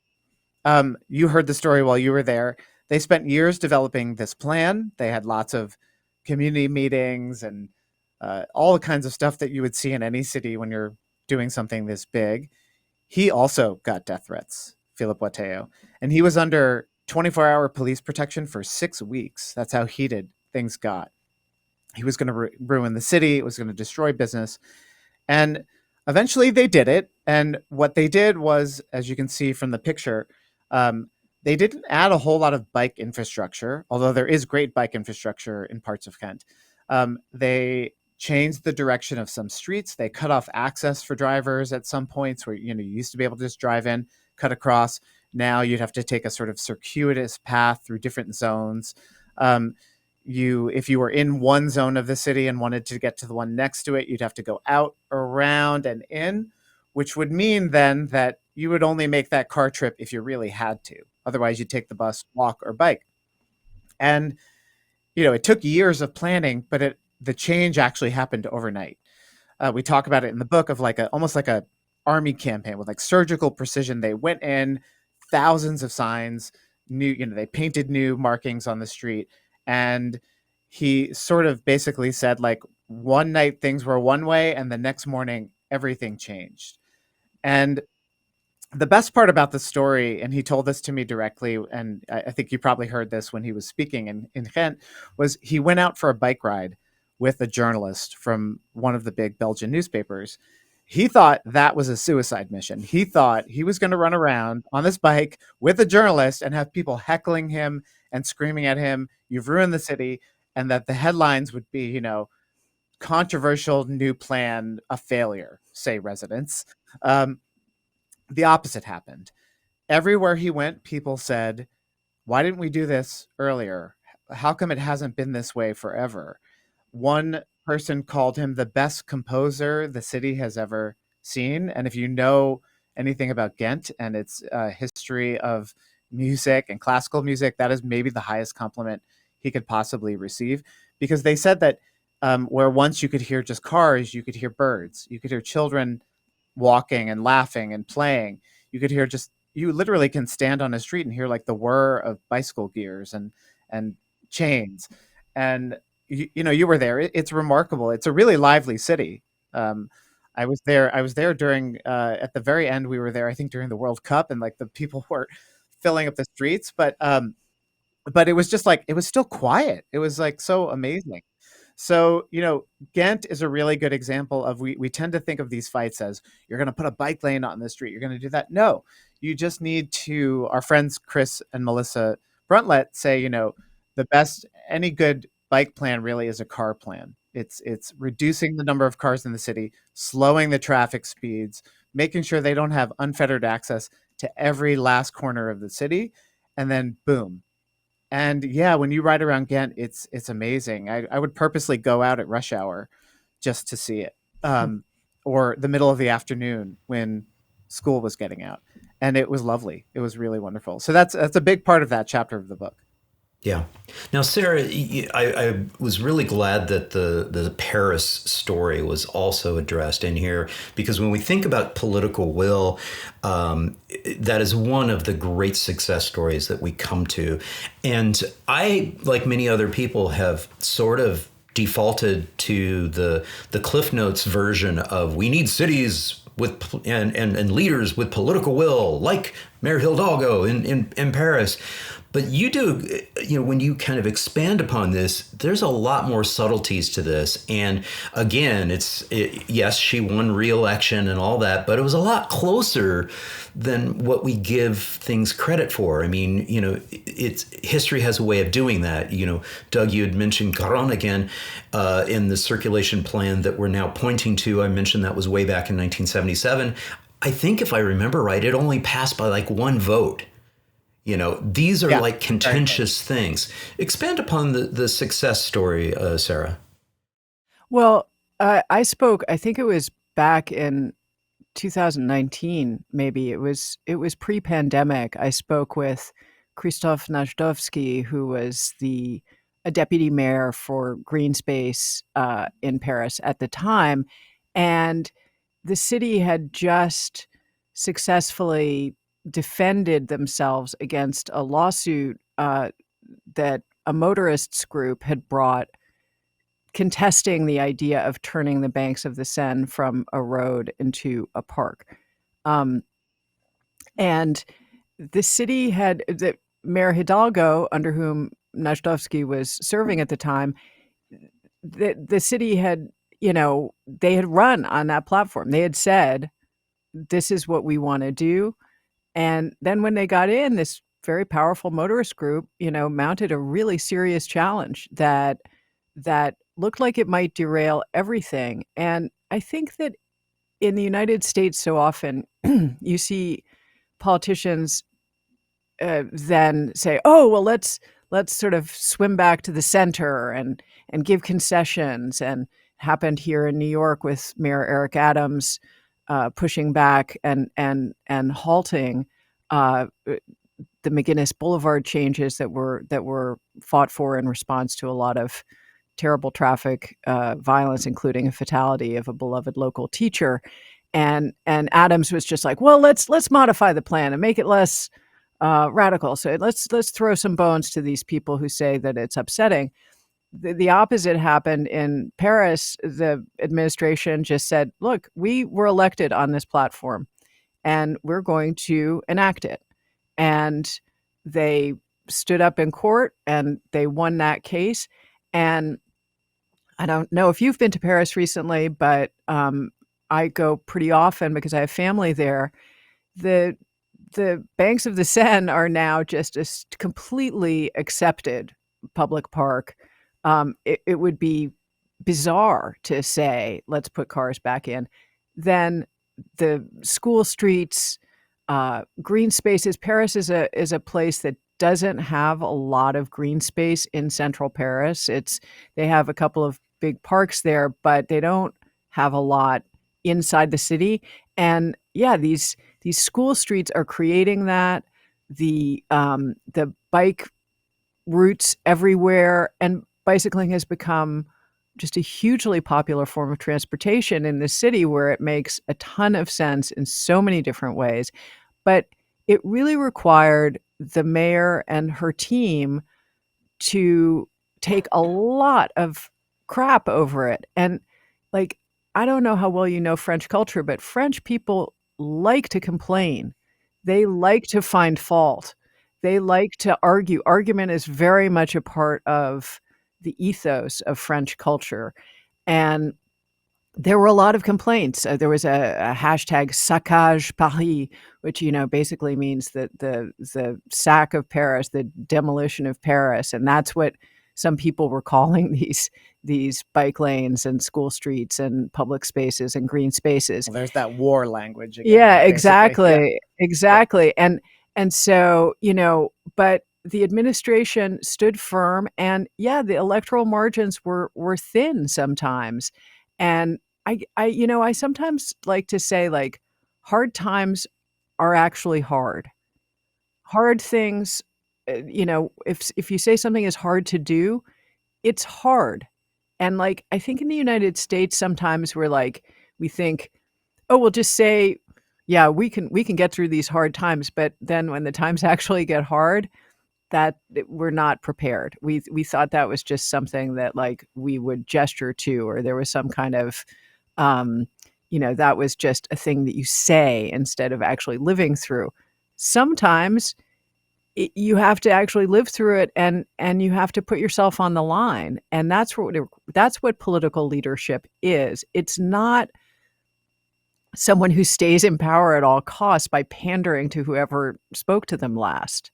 Speaker 2: you heard the story while you were there. They spent years developing this plan. They had lots of community meetings and all the kinds of stuff that you would see in any city when you're doing something this big. He also got death threats, Philip Watteau, and he was under 24-hour police protection for 6 weeks. That's how heated things got. He was going to ruin the city. It was going to destroy business. And eventually they did it. And what they did was, as you can see from the picture, they didn't add a whole lot of bike infrastructure, although there is great bike infrastructure in parts of Ghent. They changed the direction of some streets. They cut off access for drivers at some points where you used to be able to just drive in, cut across. Now you'd have to take a sort of circuitous path through different zones. If you were in one zone of the city and wanted to get to the one next to it, you'd have to go out, around, and in, which would mean then that you would only make that car trip if you really had to. Otherwise, you'd take the bus, walk, or bike. And it took years of planning, but the change actually happened overnight. We talk about it in the book of almost like a army campaign with surgical precision. They went in, thousands of signs, they painted new markings on the street. And he sort of basically said, one night things were one way, and the next morning everything changed. And the best part about the story, and he told this to me directly, and I think you probably heard this when he was speaking in Ghent, was he went out for a bike ride with a journalist from one of the big Belgian newspapers. He thought that was a suicide mission. He thought he was going to run around on this bike with a journalist and have people heckling him and screaming at him, "You've ruined the city," and that the headlines would be, controversial new plan, a failure, say residents. The opposite happened. Everywhere he went, people said, "Why didn't we do this earlier? How come it hasn't been this way forever?" One person called him the best composer the city has ever seen. And if you know anything about Ghent and its history of music and classical music, that is maybe the highest compliment he could possibly receive, because they said that where once you could hear just cars, you could hear birds, you could hear children walking and laughing and playing. You could hear just you literally can stand on a street and hear like the whir of bicycle gears and chains. And you were there. It's remarkable. It's a really lively city. Um, I was there. I was there during at the very end. We were there, I think, during the World Cup, and like the people were filling up the streets. But it was just like it was still quiet. It was like so amazing. So, Ghent is a really good example of we tend to think of these fights as you're going to put a bike lane on the street. You're going to do that. No, you just need to, our friends Chris and Melissa Bruntlett say, the best, any good bike plan really is a car plan. It's reducing the number of cars in the city, slowing the traffic speeds, making sure they don't have unfettered access to every last corner of the city. And then boom, and yeah, when you ride around Ghent, it's amazing. I would purposely go out at rush hour just to see it, or the middle of the afternoon when school was getting out, and it was lovely. It was really wonderful. So that's a big part of that chapter of the book.
Speaker 3: Yeah. Now, Sarah, I was really glad that the Paris story was also addressed in here, because when we think about political will, that is one of the great success stories that we come to. And I, like many other people, have sort of defaulted to the Cliff Notes version of we need cities with and leaders with political will, like Mayor Hidalgo in Paris. But you do, when you kind of expand upon this, there's a lot more subtleties to this. And again, yes, she won re-election and all that, but it was a lot closer than what we give things credit for. I mean, history has a way of doing that. Doug, you had mentioned Caron again in the circulation plan that we're now pointing to. I mentioned that was way back in 1977. I think if I remember right, it only passed by like one vote. These are like contentious things. Expand upon the success story, Sarah.
Speaker 1: Well, I spoke, I think it was back in 2019, maybe. It was pre-pandemic. I spoke with Krzysztof Najdowski, who was a deputy mayor for green space in Paris at the time. And the city had just successfully defended themselves against a lawsuit that a motorists group had brought, contesting the idea of turning the banks of the Seine from a road into a park. And the city Mayor Hidalgo, under whom Najdowski was serving at the time, the city had, they had run on that platform. They had said, this is what we want to do. And then when they got in, this very powerful motorist group, mounted a really serious challenge that looked like it might derail everything. And I think that in the United States, so often you see politicians then say, "Oh, well, let's sort of swim back to the center and give concessions." And it happened here in New York with Mayor Eric Adams pushing back and halting the McGuinness Boulevard changes that were fought for in response to a lot of terrible traffic violence, including a fatality of a beloved local teacher. And Adams was just like, well, let's modify the plan and make it less radical. So let's throw some bones to these people who say that it's upsetting. The opposite happened in Paris. The administration just said, look, we were elected on this platform and we're going to enact it. And they stood up in court and they won that case. And I don't know if you've been to Paris recently, but I go pretty often because I have family there. The banks of the Seine are now just a completely accepted public park. It would be bizarre to say, let's put cars back in. Then the school streets, green spaces. Paris is a place that doesn't have a lot of green space in central Paris. They have a couple of big parks there, but they don't have a lot inside the city. And yeah, these school streets are creating that. The bike routes everywhere. And bicycling has become just a hugely popular form of transportation in the city where it makes a ton of sense in so many different ways. But it really required the mayor and her team to take a lot of crap over it. And like, I don't know how well you know French culture, but French people like to complain. They like to find fault. They like to argue. Argument is very much a part of the ethos of French culture. And there were a lot of complaints. There was a hashtag Saccage Paris, which, basically means that the sack of Paris, the demolition of Paris. And that's what some people were calling these bike lanes and school streets and public spaces and green spaces.
Speaker 2: Well, there's that war language again.
Speaker 1: Yeah,
Speaker 2: Basically. Yeah.
Speaker 1: exactly. Exactly. And so, but the administration stood firm, and yeah, the electoral margins were thin sometimes. And I sometimes like to say, like, hard times are actually hard. Hard things, if you say something is hard to do, it's hard. And like, I think in the United States sometimes we think, oh, we'll just say, yeah, we can get through these hard times, but then when the times actually get hard, we're not prepared. We thought that was just something that like we would gesture to, or there was some kind of that was just a thing that you say instead of actually living through. Sometimes you have to actually live through it, and you have to put yourself on the line, and that's what political leadership is. It's not someone who stays in power at all costs by pandering to whoever spoke to them last.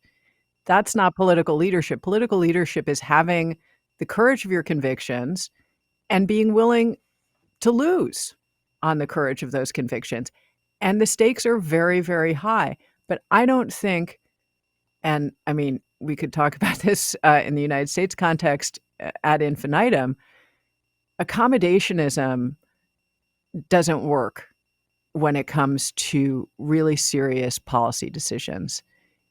Speaker 1: That's not political leadership. Political leadership is having the courage of your convictions and being willing to lose on the courage of those convictions. And the stakes are very, very high. But I don't think, and I mean, we could talk about this in the United States context ad infinitum, accommodationism doesn't work when it comes to really serious policy decisions.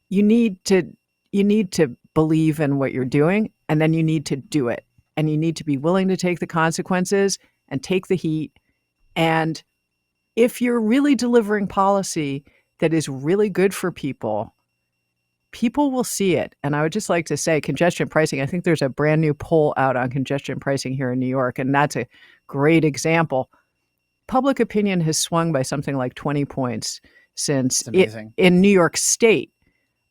Speaker 1: You need to believe in what you're doing, and then you need to do it. And you need to be willing to take the consequences and take the heat. And if you're really delivering policy that is really good for people, people will see it. And I would just like to say, congestion pricing, I think there's a brand new poll out on congestion pricing here in New York, and that's a great example. Public opinion has swung by something like 20 points since in New York State.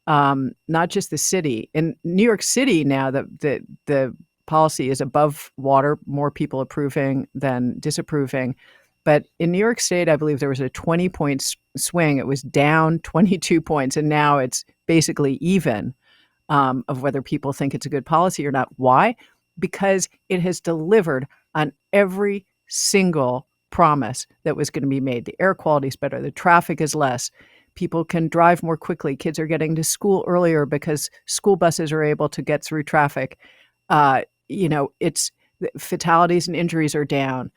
Speaker 1: Not just the city. In New York City now, the policy is above water, more people approving than disapproving. But in New York State, I believe there was a 20-point swing. It was down 22 points, and now it's basically even of whether people think it's a good policy or not. Why? Because it has delivered on every single promise that was going to be made. The air quality is better. The traffic is less. People can drive more quickly. Kids are getting to school earlier because school buses are able to get through traffic. It's fatalities and injuries are down.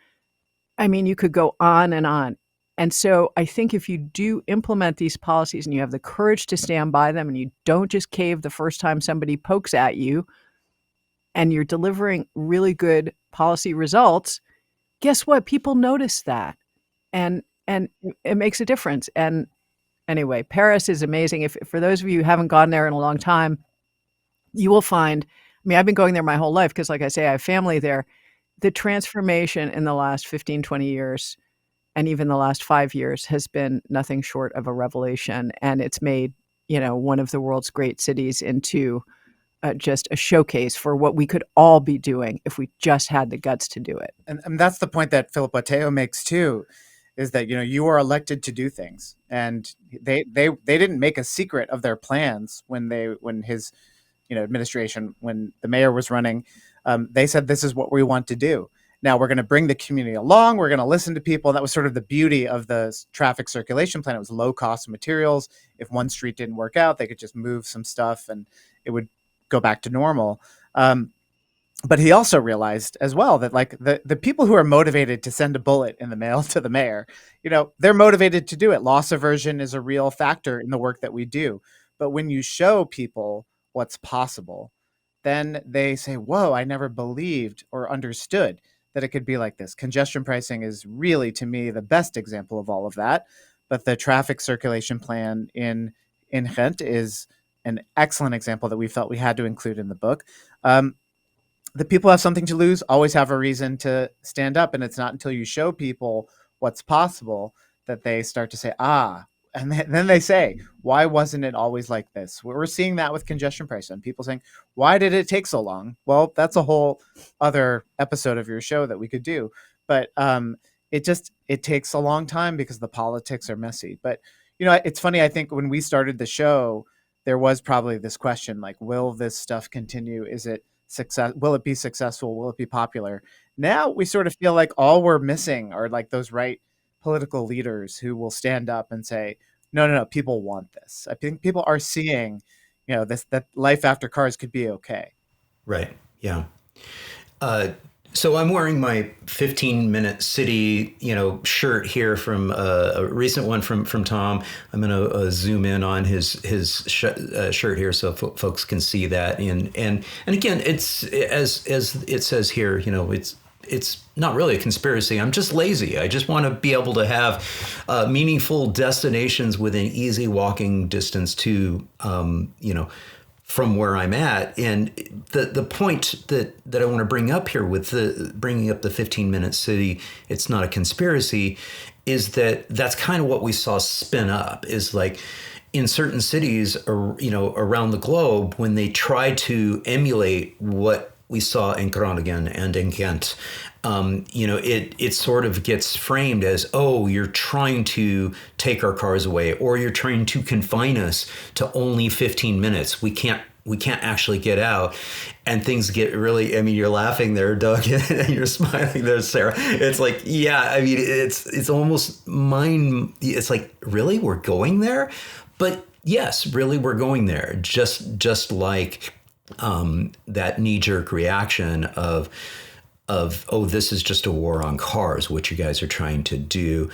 Speaker 1: I mean, you could go on and on. And so I think if you do implement these policies and you have the courage to stand by them, and you don't just cave the first time somebody pokes at you, and you're delivering really good policy results, guess what? People notice that. And it makes a difference. And anyway, Paris is amazing. If for those of you who haven't gone there in a long time, you will find, I mean, I've been going there my whole life because, like I say, I have family there. The transformation in the last 15, 20 years, and even the last 5 years, has been nothing short of a revelation. And it's made, one of the world's great cities into just a showcase for what we could all be doing if we just had the guts to do it.
Speaker 2: And that's the point that Philip Botteo makes too, is that, you are elected to do things, and they didn't make a secret of their plans when his, administration, when the mayor was running. They said, this is what we want to do. Now we're going to bring the community along. We're going to listen to people. And that was sort of the beauty of the traffic circulation plan. It was low cost materials. If one street didn't work out, they could just move some stuff and it would go back to normal. But he also realized as well that like the people who are motivated to send a bullet in the mail to the mayor, they're motivated to do it. Loss aversion is a real factor in the work that we do. But when you show people what's possible, then they say, whoa, I never believed or understood that it could be like this. Congestion pricing is really, to me, the best example of all of that. But the traffic circulation plan in Ghent is an excellent example that we felt we had to include in the book. The people have something to lose, always have a reason to stand up. And it's not until you show people what's possible that they start to say, and then they say, why wasn't it always like this? We're seeing that with congestion pricing. People saying, why did it take so long? Well, that's a whole other episode of your show that we could do. But it takes a long time because the politics are messy. But, it's funny. I think when we started the show, there was probably this question, like, will this stuff continue? Is it success? Will it be successful? Will it be popular? Now we sort of feel like all we're missing are like those right political leaders who will stand up and say, no, people want this. I think people are seeing, that life after cars could be okay.
Speaker 3: Right. Yeah. So I'm wearing my 15-minute city, shirt here from a recent one from Tom. I'm going to zoom in on his shirt here so folks can see that. And again, it's as it says here, it's not really a conspiracy. I'm just lazy. I just want to be able to have meaningful destinations within easy walking distance to, from where I'm at. And the point that I want to bring up here with bringing up the 15-minute city, it's not a conspiracy, is that's kind of what we saw spin up, is like in certain cities, around the globe, when they try to emulate what we saw in Groningen and in Ghent, it sort of gets framed as, oh, you're trying to take our cars away, or you're trying to confine us to only 15 minutes. We can't actually get out. And things get really, you're laughing there, Doug, and you're smiling there, Sarah. It's like, yeah, it's almost it's like, really, we're going there? But yes, really, we're going there. Just like that knee-jerk reaction of oh, this is just a war on cars, what you guys are trying to do.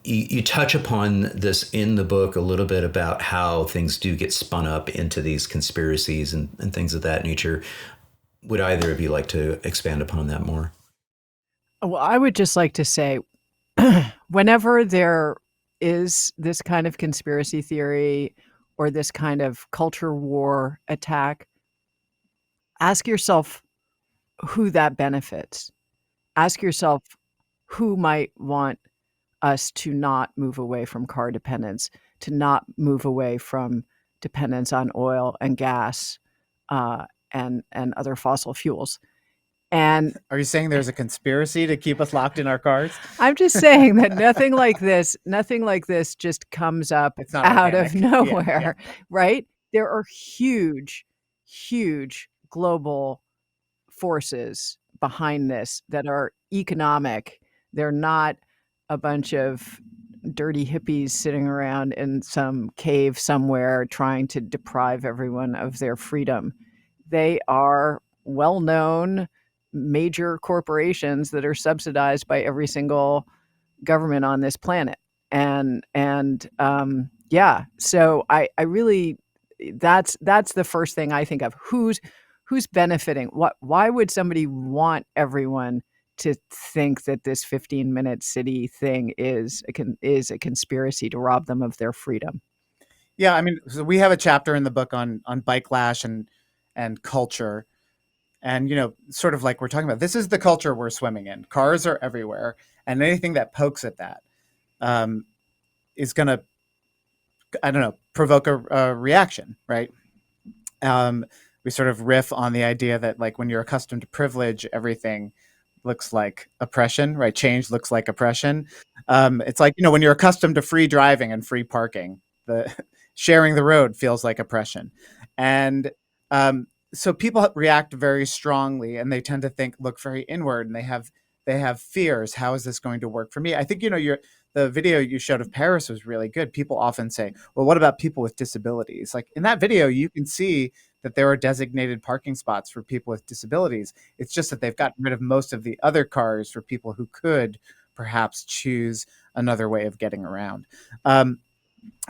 Speaker 3: You touch upon this in the book a little bit about how things do get spun up into these conspiracies and things of that nature. Would either of you like to expand upon that more?
Speaker 1: Well, I would just like to say, whenever there is this kind of conspiracy theory or this kind of culture war attack, ask yourself who that benefits. Ask yourself who might want us to not move away from car dependence, to not move away from dependence on oil and gas and other fossil fuels. And
Speaker 2: are you saying there's a conspiracy to keep us locked in our cars?
Speaker 1: I'm just saying that nothing like this just comes up out of nowhere, right? There are huge global forces behind this that are economic. They're not a bunch of dirty hippies sitting around in some cave somewhere trying to deprive everyone of their freedom. They are well-known major corporations that are subsidized by every single government on this planet. So I really, that's the first thing I think of. Who's benefiting? Why would somebody want everyone to think that this 15-minute city thing is a conspiracy to rob them of their freedom?
Speaker 2: Yeah, so we have a chapter in the book on bike lash and culture. And, sort of like we're talking about, this is the culture we're swimming in. Cars are everywhere. And anything that pokes at that is going to, provoke a reaction, right? We sort of riff on the idea that, like, when you're accustomed to privilege, everything looks like oppression, right? Change looks like oppression. It's like, when you're accustomed to free driving and free parking, the sharing the road feels like oppression. And so people react very strongly, and they tend to look very inward, and they have fears. How is this going to work for me? I think, the video you showed of Paris was really good. People often say, well, what about people with disabilities? Like, in that video, you can see that there are designated parking spots for people with disabilities. It's just that they've gotten rid of most of the other cars for people who could perhaps choose another way of getting around.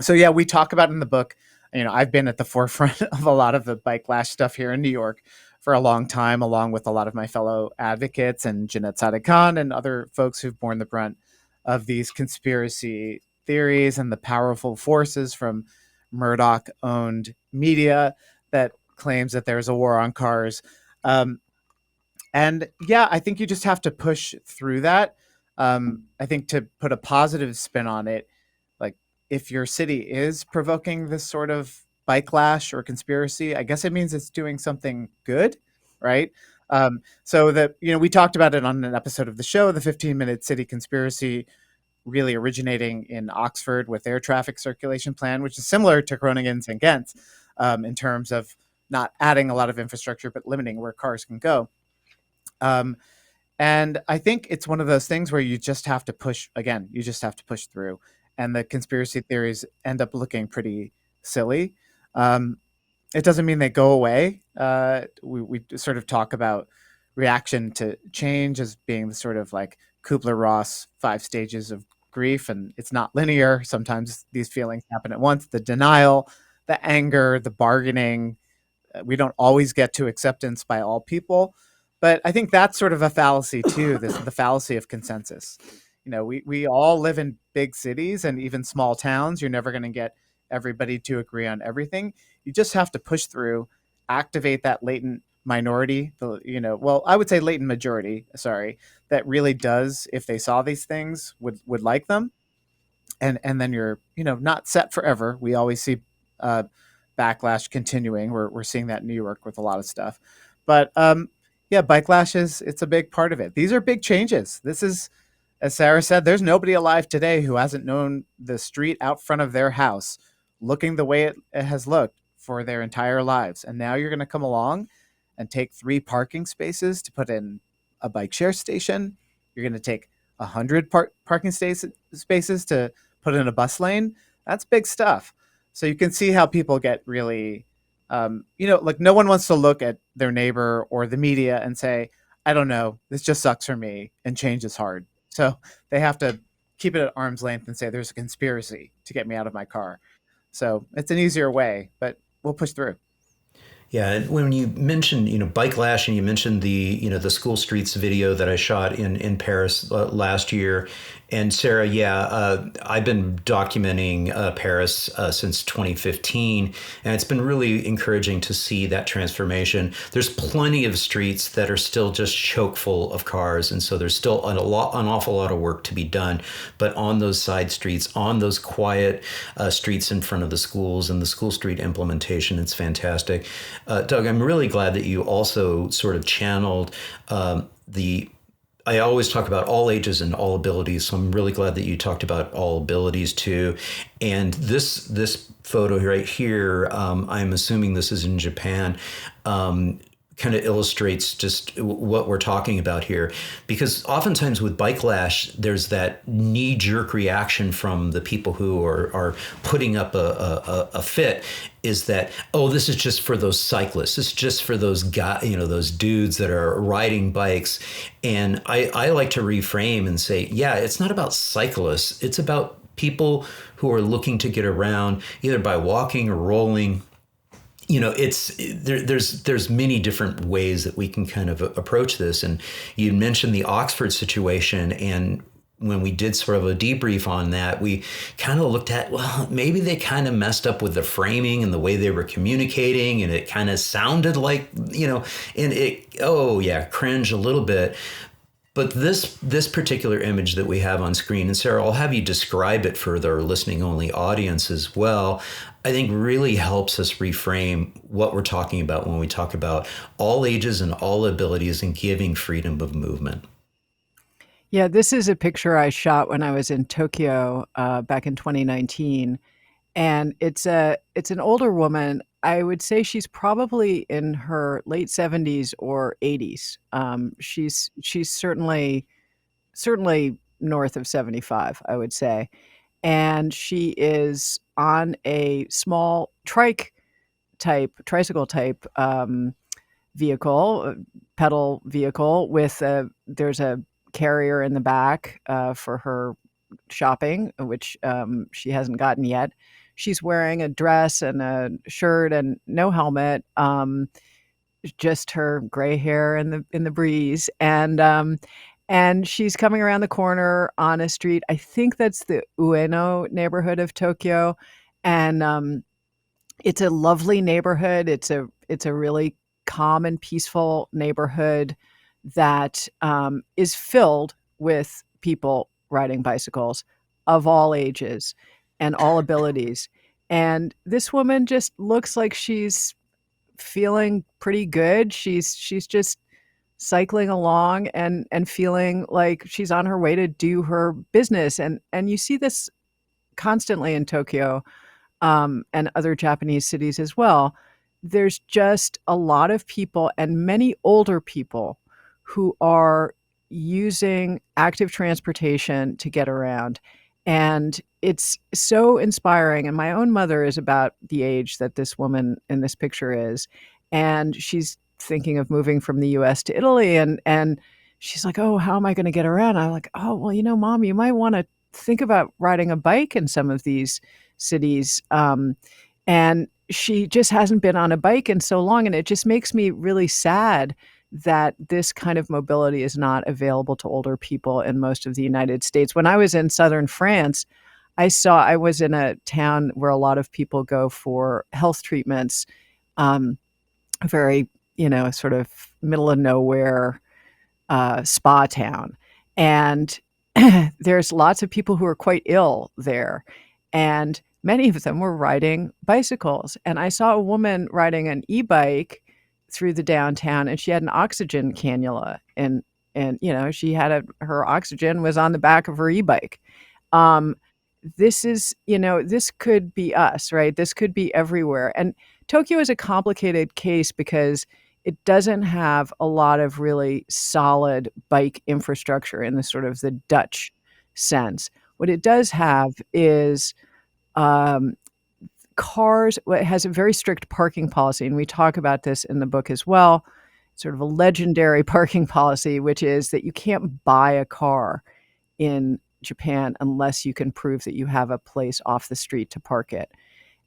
Speaker 2: So yeah, we talk about in the book, I've been at the forefront of a lot of the bike lash stuff here in New York for a long time, along with a lot of my fellow advocates and Jeanette Sadik Khan and other folks who've borne the brunt of these conspiracy theories and the powerful forces from Murdoch owned media that claims that there's a war on cars. Um, and yeah, I think you just have to push through that. I think to put a positive spin on it, like if your city is provoking this sort of bike lash or conspiracy, I guess it means it's doing something good, right? So that, we talked about it on an episode of the show, the 15-minute city conspiracy, really originating in Oxford with their traffic circulation plan, which is similar to Groningen's and Ghent's, in terms of not adding a lot of infrastructure, but limiting where cars can go. Um, and I think it's one of those things where you just have to push again, you just have to push through. And the conspiracy theories end up looking pretty silly. Um, it doesn't mean they go away. We sort of talk about reaction to change as being the sort of like Kubler-Ross 5 stages of grief, and it's not linear. Sometimes these feelings happen at once: the denial, the anger, the bargaining. We don't always get to acceptance by all people, but I think that's sort of a fallacy too. The fallacy of consensus. We all live in big cities and even small towns. You're never going to get everybody to agree on everything. You just have to push through, activate that latent minority, well, I would say latent majority, sorry, that really does, if they saw these things, would like them. And then you're, not set forever. We always see backlash continuing. We're seeing that in New York with a lot of stuff. But yeah, bike lashes, it's a big part of it. These are big changes. This is, as Sarah said, there's nobody alive today who hasn't known the street out front of their house looking the way it has looked for their entire lives. And now you're going to come along and take 3 parking spaces to put in a bike share station. You're going to take 100 parking spaces to put in a bus lane. That's big stuff. So you can see how people get really, like no one wants to look at their neighbor or the media and say, I don't know, this just sucks for me and change is hard. So they have to keep it at arm's length and say there's a conspiracy to get me out of my car. So it's an easier way, but we'll push through.
Speaker 3: Yeah, and when you mentioned, bike lash, and you mentioned the school streets video that I shot in Paris last year, and Sarah, I've been documenting Paris since 2015, and it's been really encouraging to see that transformation. There's plenty of streets that are still just choke full of cars, and so there's still an awful lot of work to be done. But on those side streets, on those quiet streets in front of the schools and the school street implementation, it's fantastic. Doug, I'm really glad that you also sort of channeled the. I always talk about all ages and all abilities, so I'm really glad that you talked about all abilities too. And this photo right here, I'm assuming this is in Japan. Kind of illustrates just what we're talking about here, because oftentimes with bike lash, there's that knee-jerk reaction from the people who are putting up a fit, is that, oh, this is just for those cyclists, it's just for those guys, those dudes that are riding bikes. And I like to reframe and say, yeah, it's not about cyclists, it's about people who are looking to get around either by walking or rolling. There's many different ways that we can kind of approach this. And you mentioned the Oxford situation, and when we did sort of a debrief on that, we kind of looked at, well, maybe they kind of messed up with the framing and the way they were communicating, and it kind of sounded like, cringe a little bit. But this particular image that we have on screen, and Sarah, I'll have you describe it for the listening only audience as well, I think really helps us reframe what we're talking about when we talk about all ages and all abilities and giving freedom of movement.
Speaker 1: Yeah, this is a picture I shot when I was in Tokyo back in 2019, and it's an older woman. I would say she's probably in her late 70s or 80s. She's certainly north of 75, I would say, and she is on a small tricycle type vehicle, pedal vehicle with there's a carrier in the back for her shopping, which she hasn't gotten yet. she's wearing a dress and a shirt and no helmet, just her gray hair in the breeze, and she's coming around the corner on a street. I think that's the Ueno neighborhood of Tokyo, and it's a lovely neighborhood. It's a really calm and peaceful neighborhood that is filled with people riding bicycles of all ages and all abilities. And this woman just looks like she's feeling pretty good. She's just cycling along and feeling like she's on her way to do her business. And you see this constantly in Tokyo, and other Japanese cities as well. There's just a lot of people and many older people who are using active transportation to get around. And it's so inspiring. And my own mother is about the age that this woman in this picture is. And she's thinking of moving from the US to Italy. And she's like, oh, how am I going to get around? I'm like, oh, well, Mom, you might want to think about riding a bike in some of these cities. And she just hasn't been on a bike in so long. And it just makes me really sad that this kind of mobility is not available to older people in most of the United States. When I was in southern France, I was in a town where a lot of people go for health treatments, a very, sort of middle of nowhere spa town. And there's lots of people who are quite ill there. And many of them were riding bicycles. And I saw a woman riding an e-bike through the downtown, and she had an oxygen cannula. And she had her oxygen was on the back of her e-bike. Um, this could be us, right? This could be everywhere. And Tokyo is a complicated case because it doesn't have a lot of really solid bike infrastructure in the sort of the Dutch sense. What it does have is um, cars. Well, it has a very strict parking policy, and we talk about this in the book as well. Sort of a legendary parking policy, which is that you can't buy a car in Japan unless you can prove that you have a place off the street to park it.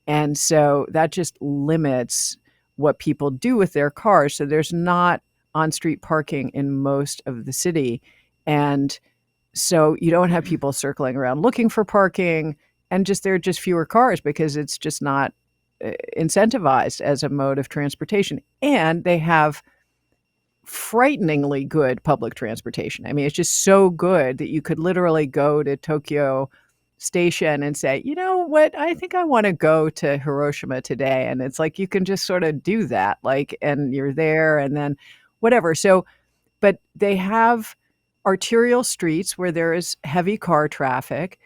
Speaker 1: And so that just limits what people do with their cars. So there's not on-street parking in most of the city. And so you don't have people circling around looking for parking, and there are just fewer cars because it's just not incentivized as a mode of transportation. And they have frighteningly good public transportation. I mean, it's just so good that you could literally go to Tokyo Station and say, you know what, I think I want to go to Hiroshima today. And it's like you can just sort of do that, and you're there and then whatever. So, but they have arterial streets where there is heavy car traffic,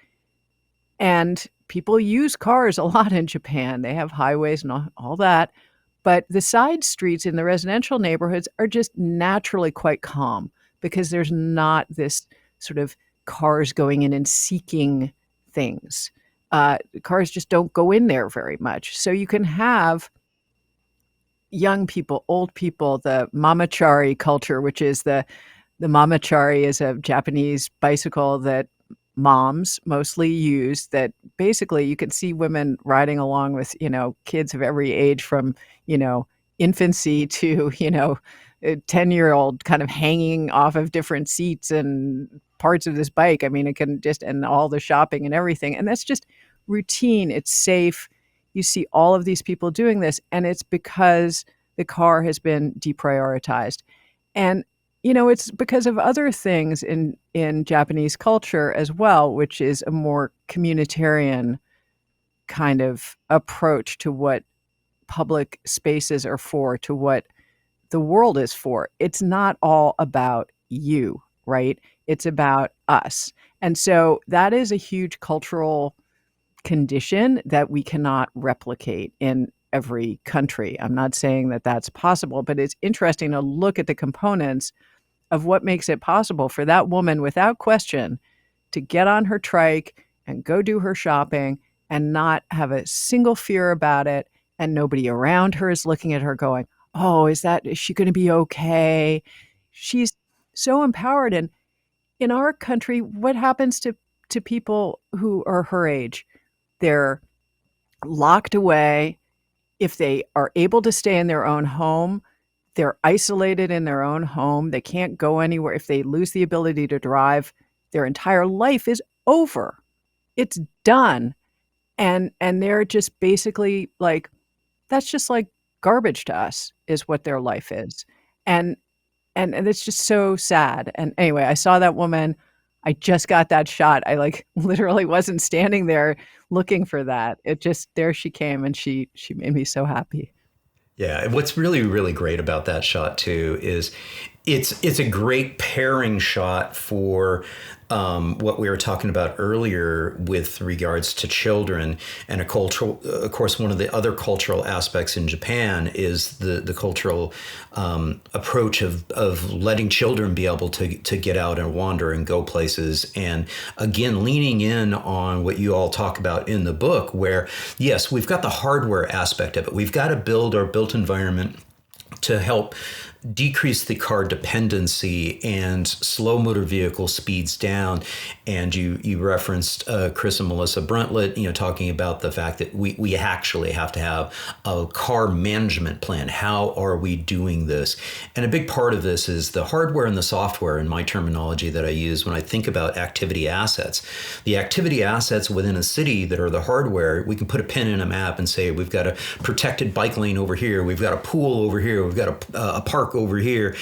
Speaker 1: and people use cars a lot in Japan. They have highways and all that. But the side streets in the residential neighborhoods are just naturally quite calm because there's not this sort of cars going in and seeking things. Cars just don't go in there very much. So you can have young people, old people, the mamachari culture, which is the mamachari is a Japanese bicycle that moms mostly use, that basically you can see women riding along with, kids of every age from, infancy to, a 10-year-old kind of hanging off of different seats and parts of this bike. I mean, it can and all the shopping and everything. And that's just routine. It's safe. You see all of these people doing this, and it's because the car has been deprioritized. And it's because of other things in Japanese culture as well, which is a more communitarian kind of approach to what public spaces are for, to what the world is for. It's not all about you, right? It's about us. And so that is a huge cultural condition that we cannot replicate in every country. I'm not saying that that's possible, but it's interesting to look at the components of what makes it possible for that woman, without question, to get on her trike and go do her shopping and not have a single fear about it. And nobody around her is looking at her going, oh, is she going to be okay? She's so empowered. And in our country, what happens to people who are her age? They're locked away. If they are able to stay in their own home, they're isolated in their own home. They can't go anywhere. If they lose the ability to drive, their entire life is over. It's done. And they're just basically like, that's just like garbage to us is what their life is. And and it's just so sad. And anyway, I saw that woman. I just got that shot. I like literally wasn't standing there looking for that. It just there she came and she made me so happy.
Speaker 3: Yeah, and what's really really great about that shot too is it's a great pairing shot for what we were talking about earlier with regards to children and a cultural. Of course, one of the other cultural aspects in Japan is the cultural approach of letting children be able to get out and wander and go places. And again, leaning in on what you all talk about in the book, where yes, we've got the hardware aspect of it. We've got to build our built environment to help decrease the car dependency and slow motor vehicle speeds down. And you referenced Chris and Melissa Bruntlett, talking about the fact that we actually have to have a car management plan. How are we doing this? And a big part of this is the hardware and the software, in my terminology that I use when I think about activity assets. The activity assets within a city that are the hardware, we can put a pin in a map and say, we've got a protected bike lane over here, we've got a pool over here, we've got a park over here.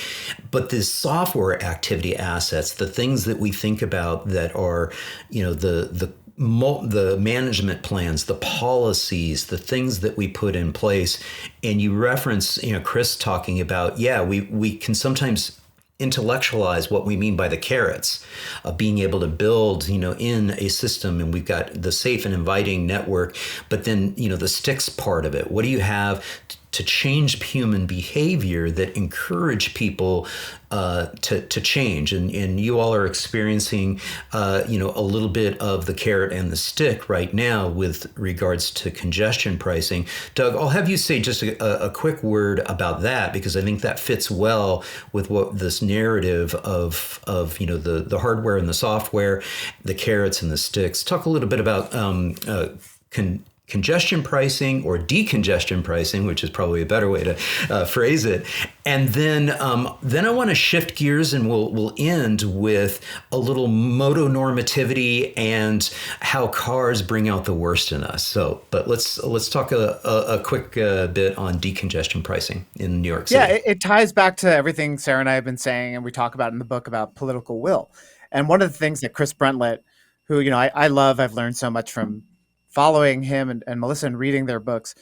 Speaker 3: But this software activity assets, the things that we think about that are, the management plans, the policies, the things that we put in place. And you reference, Chris talking about, we can sometimes intellectualize what we mean by the carrots of being able to build, in a system, and we've got the safe and inviting network, but then, the sticks part of it. What do you have to change human behavior that encourage people to change? And you all are experiencing, a little bit of the carrot and the stick right now with regards to congestion pricing. Doug, I'll have you say just a quick word about that, because I think that fits well with what this narrative of the hardware and the software, the carrots and the sticks. Talk a little bit about congestion pricing or decongestion pricing, which is probably a better way to phrase it. And then I want to shift gears, and we'll end with a little motonormativity and how cars bring out the worst in us. So, but let's talk a quick bit on decongestion pricing in New York City.
Speaker 2: Yeah, it ties back to everything Sarah and I have been saying, and we talk about in the book about political will. And one of the things that Chris Bruntlett, who I love, I've learned so much from following him and Melissa and reading their books.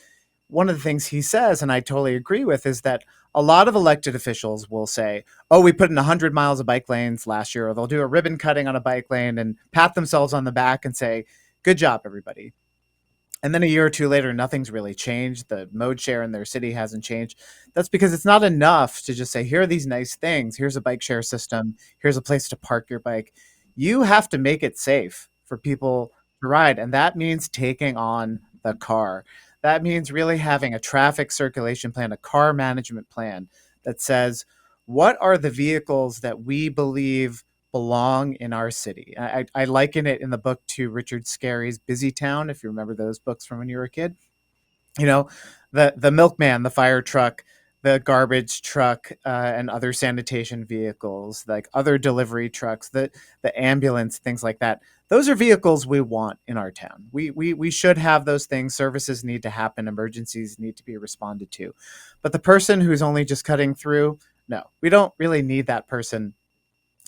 Speaker 2: One of the things he says, and I totally agree with, is that a lot of elected officials will say, oh, we put in 100 miles of bike lanes last year, or they'll do a ribbon cutting on a bike lane and pat themselves on the back and say, good job, everybody. And then a year or two later, nothing's really changed. The mode share in their city hasn't changed. That's because it's not enough to just say, here are these nice things. Here's a bike share system. Here's a place to park your bike. You have to make it safe for people to ride. And that means taking on the car. That means really having a traffic circulation plan, a car management plan that says, what are the vehicles that we believe belong in our city? I liken it in the book to Richard Scarry's Busy Town, if you remember those books from when you were a kid. The milkman, the fire truck, the garbage truck, and other sanitation vehicles, like other delivery trucks, the ambulance, things like that. Those are vehicles we want in our town. We should have those things. Services need to happen. Emergencies need to be responded to. But the person who's only just cutting through, no, we don't really need that person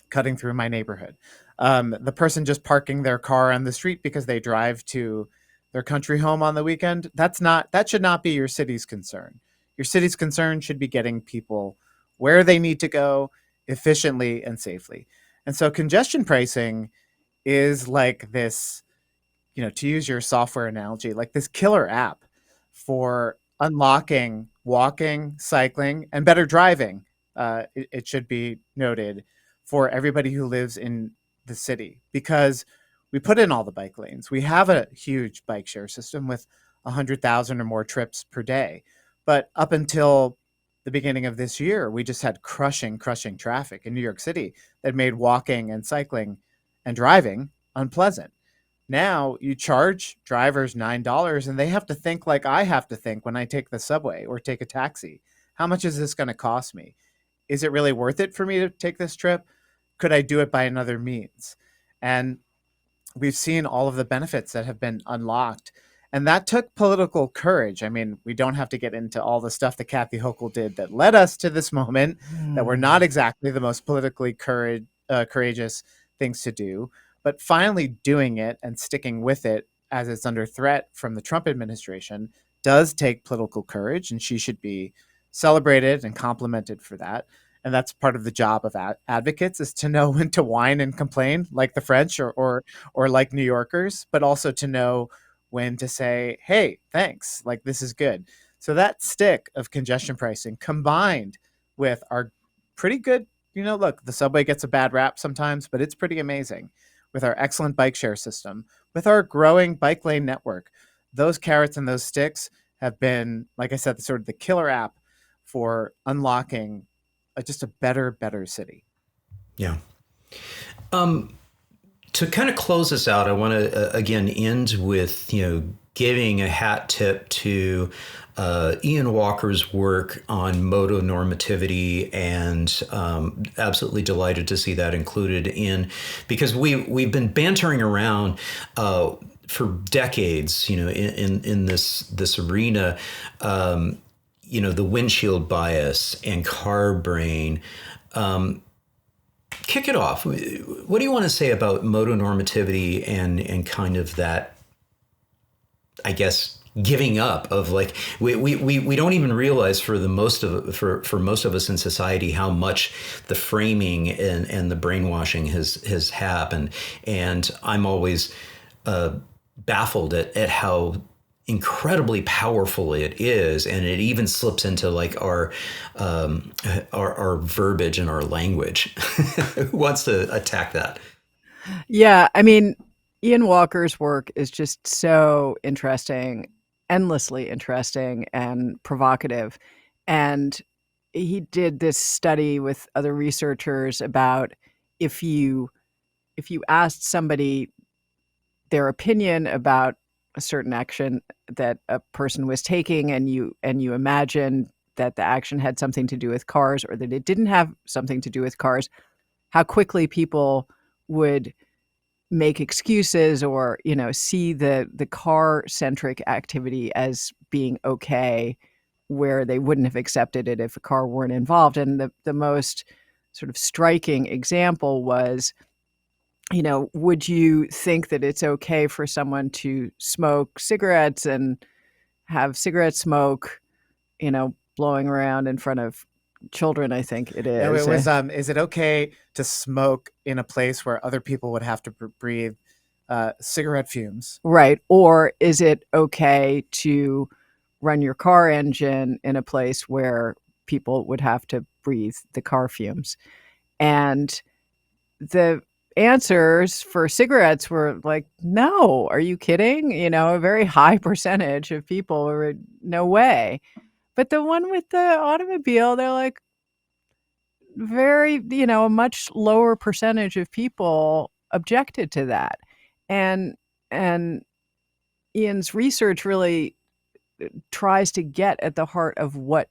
Speaker 2: cutting through my neighborhood. The person just parking their car on the street because they drive to their country home on the weekend, that should not be your city's concern. Your city's concern should be getting people where they need to go efficiently and safely. And so congestion pricing is like this, to use your software analogy, like this killer app for unlocking walking, cycling, and better driving. It should be noted, for everybody who lives in the city, because we put in all the bike lanes. We have a huge bike share system with 100,000 or more trips per day. But up until the beginning of this year, we just had crushing traffic in New York City that made walking and cycling and driving unpleasant. Now you charge drivers $9 and they have to think like I have to think when I take the subway or take a taxi. How much is this going to cost me? Is it really worth it for me to take this trip? Could I do it by another means? And we've seen all of the benefits that have been unlocked. And that took political courage. I mean, we don't have to get into all the stuff that Kathy Hochul did that led us to this moment that were not exactly the most politically courageous things to do. But finally doing it and sticking with it as it's under threat from the Trump administration does take political courage, and she should be celebrated and complimented for that. And that's part of the job of advocates, is to know when to whine and complain like the French, or like New Yorkers, but also to know when to say, hey, thanks, like this is good. So that stick of congestion pricing combined with our pretty good, look, the subway gets a bad rap sometimes, but it's pretty amazing, with our excellent bike share system, with our growing bike lane network. Those carrots and those sticks have been, like I said, the sort of the killer app for unlocking just a better city.
Speaker 3: Yeah. To kind of close this out, I want to again end with giving a hat tip to Ian Walker's work on motonormativity, and absolutely delighted to see that included in, because we've been bantering around for decades, in this arena, the windshield bias and car brain. Kick it off. What do you want to say about motonormativity and kind of that, I guess, giving up of like, we don't even realize for most of us in society how much the framing and the brainwashing has happened. And I'm always baffled at how incredibly powerful it is, and it even slips into like our verbiage and our language. Who wants to attack that?
Speaker 1: Yeah, I mean, Ian Walker's work is just so interesting, endlessly interesting and provocative. And he did this study with other researchers about if you asked somebody their opinion about a certain action that a person was taking, and you imagine that the action had something to do with cars, or that it didn't have something to do with cars, how quickly people would make excuses, or see the car centric activity as being okay, where they wouldn't have accepted it if a car weren't involved. And the most sort of striking example was, would you think that it's okay for someone to smoke cigarettes and have cigarette smoke, blowing around in front of children? I think it is.
Speaker 2: No, it was, is it okay to smoke in a place where other people would have to breathe cigarette fumes?
Speaker 1: Right. Or is it okay to run your car engine in a place where people would have to breathe the car fumes? And the answers for cigarettes were like, no, are you kidding? A very high percentage of people were, no way. But the one with the automobile, they're like, very, a much lower percentage of people objected to that. And Ian's research really tries to get at the heart of what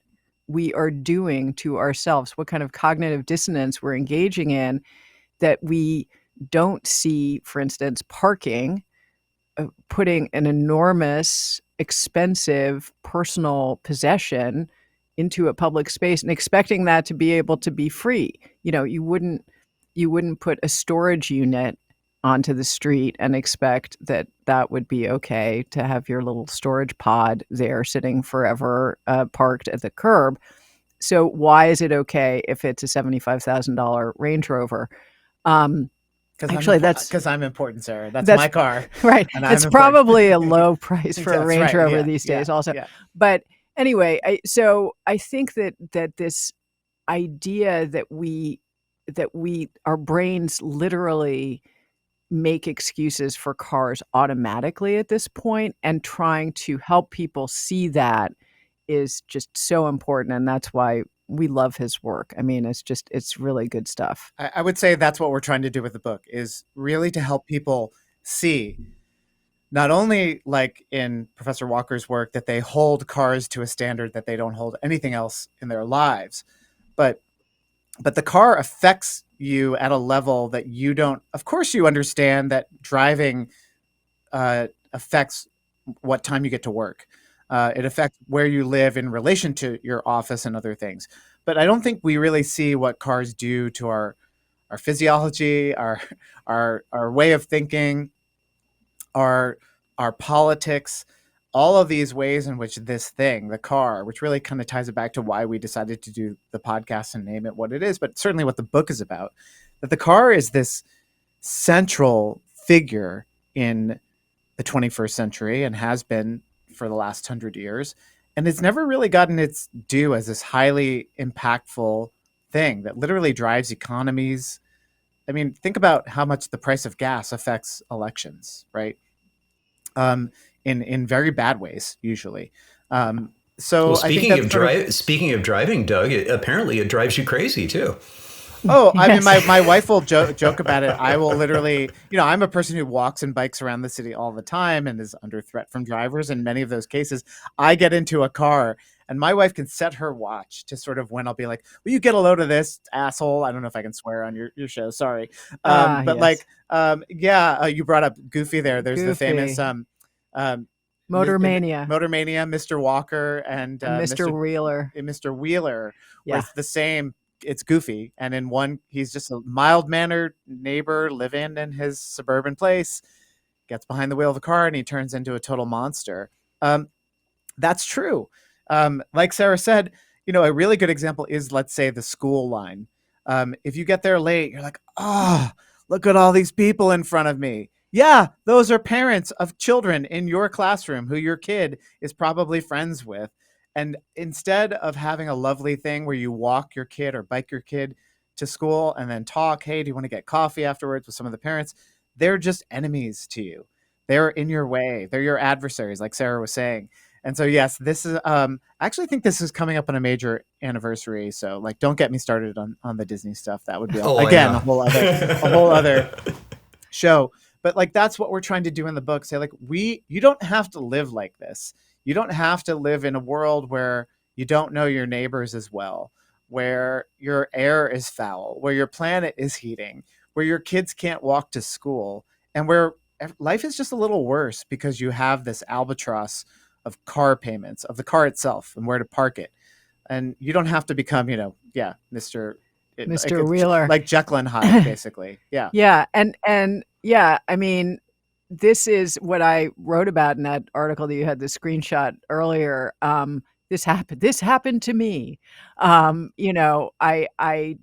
Speaker 1: we are doing to ourselves, what kind of cognitive dissonance we're engaging in, that we don't see, for instance, parking, putting an enormous, expensive personal possession into a public space and expecting that to be able to be free. You wouldn't put a storage unit onto the street and expect that would be okay to have your little storage pod there sitting forever, parked at the curb. So why is it okay if it's a $75,000 Range Rover? Actually,
Speaker 2: because I'm important, Sarah. That's my car,
Speaker 1: right? It's probably a low price for a Range Rover
Speaker 2: Yeah,
Speaker 1: these days, also.
Speaker 2: Yeah.
Speaker 1: But anyway, so I think that this idea that our brains literally make excuses for cars automatically at this point, and trying to help people see that is just so important, and that's why we love his work. I mean, it's really good stuff.
Speaker 2: I would say that's what we're trying to do with the book, is really to help people see not only like in Professor Walker's work that they hold cars to a standard that they don't hold anything else in their lives, but the car affects you at a level that you don't. Of course, you understand that driving affects what time you get to work. It affects where you live in relation to your office and other things. But I don't think we really see what cars do to our physiology, our way of thinking, our our politics, all of these ways in which this thing, the car, which really kind of ties it back to why we decided to do the podcast and name it what it is, but certainly what the book is about, that the car is this central figure in the 21st century and has been for the last 100 years. And it's never really gotten its due as this highly impactful thing that literally drives economies. I mean, think about how much the price of gas affects elections, right? In very bad ways, usually.
Speaker 3: Well,
Speaker 2: So I think that's sort of.
Speaker 3: speaking of driving, Doug, apparently it drives you crazy too.
Speaker 2: Oh, I mean,
Speaker 1: Yes.
Speaker 2: my wife will joke about it. I will literally, I'm a person who walks and bikes around the city all the time and is under threat from drivers. In many of those cases, I get into a car and my wife can set her watch to sort of when I'll be like, will you get a load of this, asshole? I don't know if I can swear on your show. Sorry. But
Speaker 1: Yes.
Speaker 2: you brought up Goofy there. There's the famous
Speaker 1: Goofy.
Speaker 2: um,
Speaker 1: Motor Mania
Speaker 2: Motor Mania, Mr. Walker, and
Speaker 1: and Mr. Wheeler.
Speaker 2: Mr. Wheeler, where
Speaker 1: Yeah.
Speaker 2: it's the same. It's Goofy, and in one, he's just a mild-mannered neighbor living in his suburban place. Gets behind the wheel of a car, and he turns into a total monster. That's true. Like Sarah said, a really good example is, let's say, the school line. If you get there late, you're like, oh, look at all these people in front of me. Yeah, those are parents of children in your classroom who your kid is probably friends with. And instead of having a lovely thing where you walk your kid or bike your kid to school and then talk, hey, do you want to get coffee afterwards with some of the parents? They're just enemies to you. They're in your way. They're your adversaries, like Sarah was saying. And so, yes, this is. I actually think this is coming up on a major anniversary. So, like, don't get me started on the Disney stuff. That would be
Speaker 3: Oh, I
Speaker 2: again
Speaker 3: know.
Speaker 2: a whole other show. But like, that's what we're trying to do in the book. Say, like, you don't have to live like this. You don't have to live in a world where you don't know your neighbors as well, where your air is foul, where your planet is heating, where your kids can't walk to school, and where life is just a little worse because you have this albatross of car payments, of the car itself and where to park it. And you don't have to become, Mr.
Speaker 1: Mr. Wheeler.
Speaker 2: Like Jekyll and Hyde, basically. Yeah.
Speaker 1: Yeah. And yeah, I mean, this is what I wrote about in that article that you had the screenshot earlier. This happened to me. I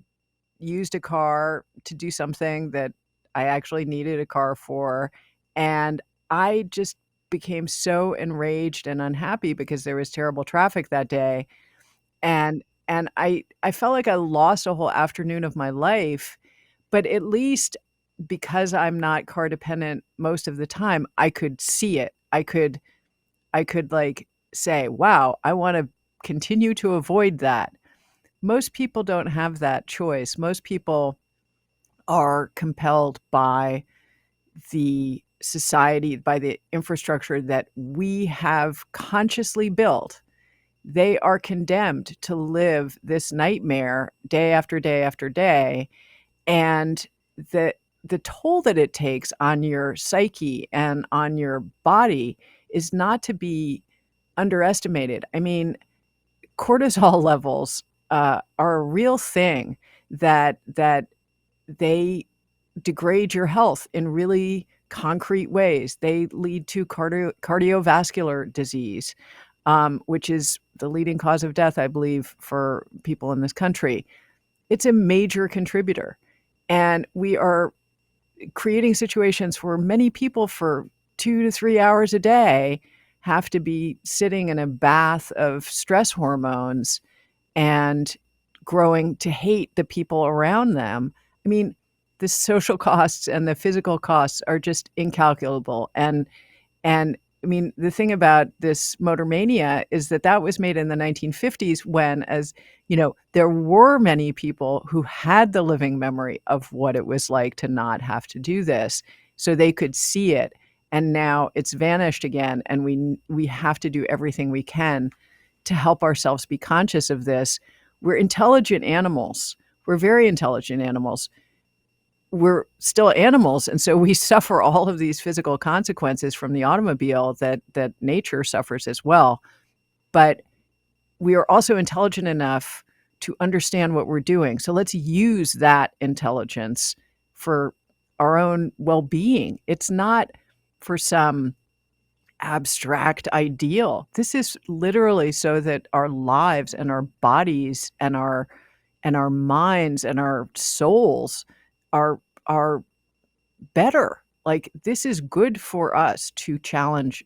Speaker 1: used a car to do something that I actually needed a car for, and I just became so enraged and unhappy because there was terrible traffic that day, and I felt like I lost a whole afternoon of my life, but at least because I'm not car dependent most of the time, I could see it. I could like say, "Wow, I want to continue to avoid that." Most people don't have that choice. Most people are compelled by the society, by the infrastructure that we have consciously built. They are condemned to live this nightmare day after day after day. And the the toll that it takes on your psyche and on your body is not to be underestimated. I mean, cortisol levels are a real thing that they degrade your health in really concrete ways. They lead to cardiovascular disease, which is the leading cause of death, I believe, for people in this country. It's a major contributor. And we are creating situations where many people for 2 to 3 hours a day have to be sitting in a bath of stress hormones and growing to hate the people around them. I mean, the social costs and the physical costs are just incalculable. And I mean, the thing about this Motor Mania is that was made in the 1950s when, as you know, there were many people who had the living memory of what it was like to not have to do this. So they could see it and now it's vanished again, and we have to do everything we can to help ourselves be conscious of this. We're intelligent animals. We're very intelligent animals. We're still animals, and so we suffer all of these physical consequences from the automobile that nature suffers as well. But we are also intelligent enough to understand what we're doing. So let's use that intelligence for our own well-being. It's not for some abstract ideal. This is literally so that our lives and our bodies and our minds and our souls are better. Like, this is good for us to challenge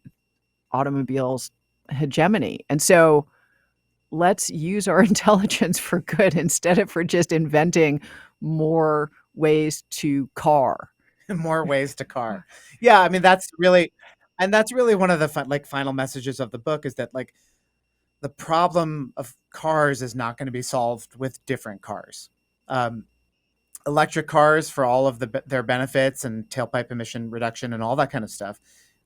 Speaker 1: automobiles' hegemony. And so let's use our intelligence for good instead of for just inventing more ways to car.
Speaker 2: More ways to car. Yeah, I mean that's really one of the final messages of the book is that like the problem of cars is not going to be solved with different cars. Electric cars for all of their benefits and tailpipe emission reduction and all that kind of stuff,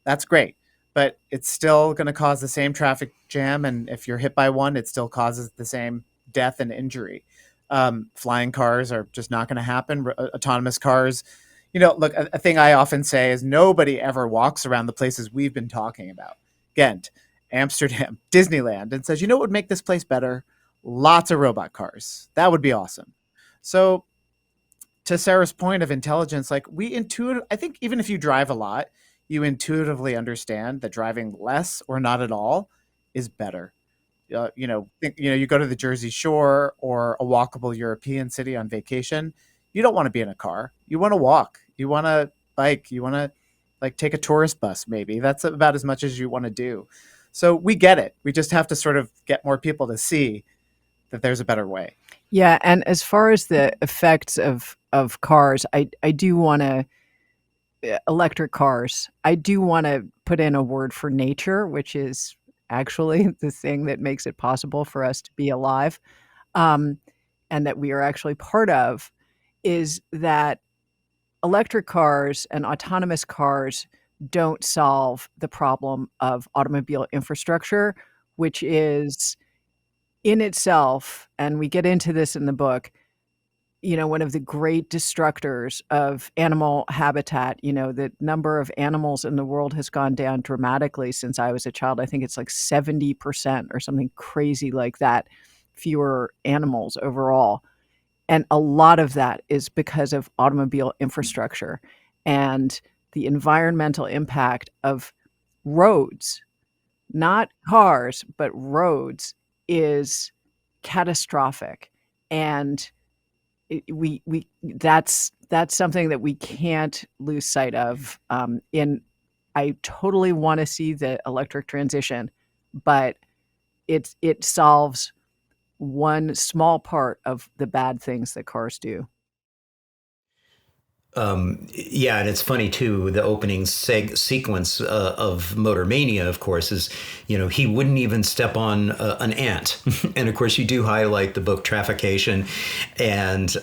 Speaker 2: that's great, but it's still going to cause the same traffic jam, and if you're hit by one, it still causes the same death and injury. Flying cars are just not going to happen. Autonomous cars, look, a thing I often say is nobody ever walks around the places we've been talking about, Ghent, Amsterdam, Disneyland, and says, what would make this place better? Lots of robot cars. That would be awesome. So to Sarah's point of intelligence, like I think even if you drive a lot, you intuitively understand that driving less or not at all is better. You go to the Jersey Shore or a walkable European city on vacation. You don't want to be in a car. You want to walk. You want to bike. You want to like take a tourist bus. Maybe that's about as much as you want to do. So we get it. We just have to sort of get more people to see that there's a better way.
Speaker 1: Yeah, and as far as the effects of cars, I do want to electric cars. I do want to put in a word for nature, which is actually the thing that makes it possible for us to be alive, and that we are actually part of, is that electric cars and autonomous cars don't solve the problem of automobile infrastructure, which is in itself, and we get into this in the book, one of the great destructors of animal habitat. The number of animals in the world has gone down dramatically since I was a child. I think it's like 70% or something crazy like that, fewer animals overall. And a lot of that is because of automobile infrastructure and the environmental impact of roads, not cars, but roads, is catastrophic. And that's something that we can't lose sight of. I totally want to see the electric transition, but it solves one small part of the bad things that cars do.
Speaker 3: Yeah, and it's funny too. The opening sequence of Motor Mania, of course, is he wouldn't even step on an ant, and of course you do highlight the book Traffication, and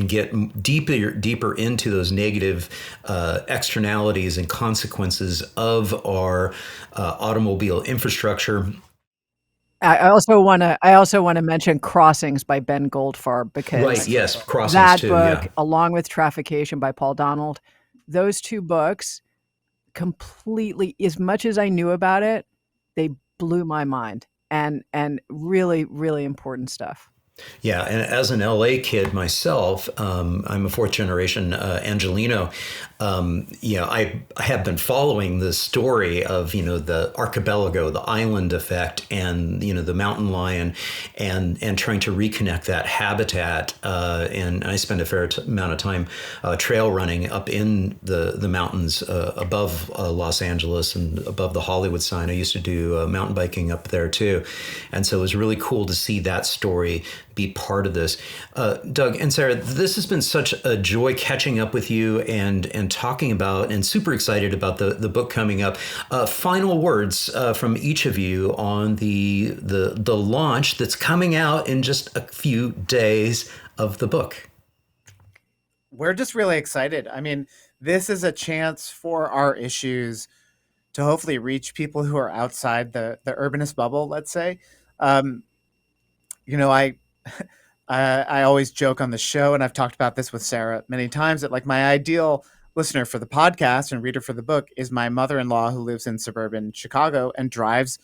Speaker 3: get deeper into those negative externalities and consequences of our automobile infrastructure.
Speaker 1: I also want to mention Crossings by Ben Goldfarb, because
Speaker 3: Right, yes, Crossings
Speaker 1: that
Speaker 3: too,
Speaker 1: book,
Speaker 3: yeah.
Speaker 1: along with Traffication by Paul Donald, those two books completely, as much as I knew about it, they blew my mind, and really, really important stuff.
Speaker 3: Yeah, and as an LA kid myself, I'm a fourth generation Angelino. I have been following the story of the archipelago, the island effect, and the mountain lion, and trying to reconnect that habitat. And I spend a fair amount of time trail running up in the mountains above Los Angeles and above the Hollywood sign. I used to do mountain biking up there too, and so it was really cool to see that story be part of this. Doug and Sarah, this has been such a joy catching up with you and talking about, and super excited about the book coming up. Final words from each of you on the launch that's coming out in just a few days of the book.
Speaker 2: We're just really excited. I mean, this is a chance for our issues to hopefully reach people who are outside the urbanist bubble, let's say. Um, you know, I always joke on the show, and I've talked about this with Sarah many times, that like my ideal listener for the podcast and reader for the book is my mother-in-law who lives in suburban Chicago and drives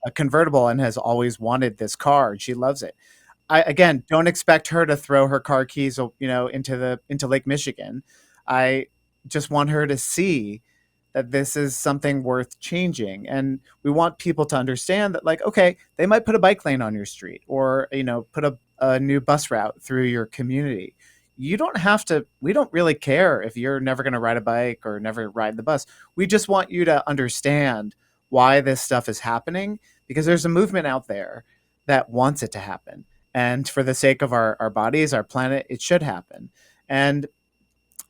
Speaker 2: a convertible and has always wanted this car, and she loves it. I again don't expect her to throw her car keys, into Lake Michigan. I just want her to see that this is something worth changing, and we want people to understand that, like, okay, they might put a bike lane on your street, or put a new bus route through your community. You don't have to. We don't really care if you're never going to ride a bike or never ride the bus. We just want you to understand why this stuff is happening, because there's a movement out there that wants it to happen. And for the sake of our bodies, our planet, it should happen. And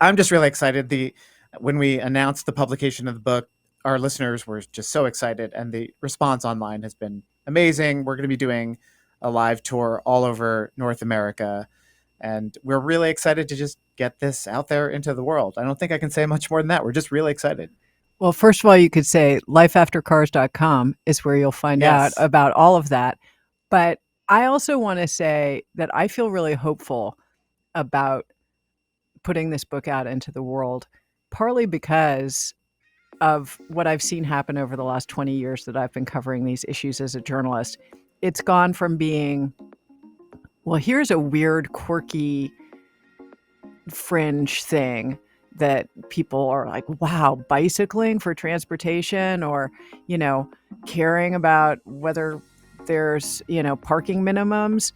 Speaker 2: I'm just really excited. When we announced the publication of the book, our listeners were just so excited, and the response online has been amazing. We're going to be doing a live tour all over North America, and we're really excited to just get this out there into the world. I don't think I can say much more than that. We're just really excited.
Speaker 1: Well, first of all, you could say lifeaftercars.com is where you'll find out
Speaker 2: Yes.
Speaker 1: about all of that. But I also want to say that I feel really hopeful about putting this book out into the world, partly because of what I've seen happen over the last 20 years that I've been covering these issues as a journalist. It's gone from being, well, here's a weird, quirky, fringe thing that people are like, wow, bicycling for transportation, or, caring about whether there's, parking minimums.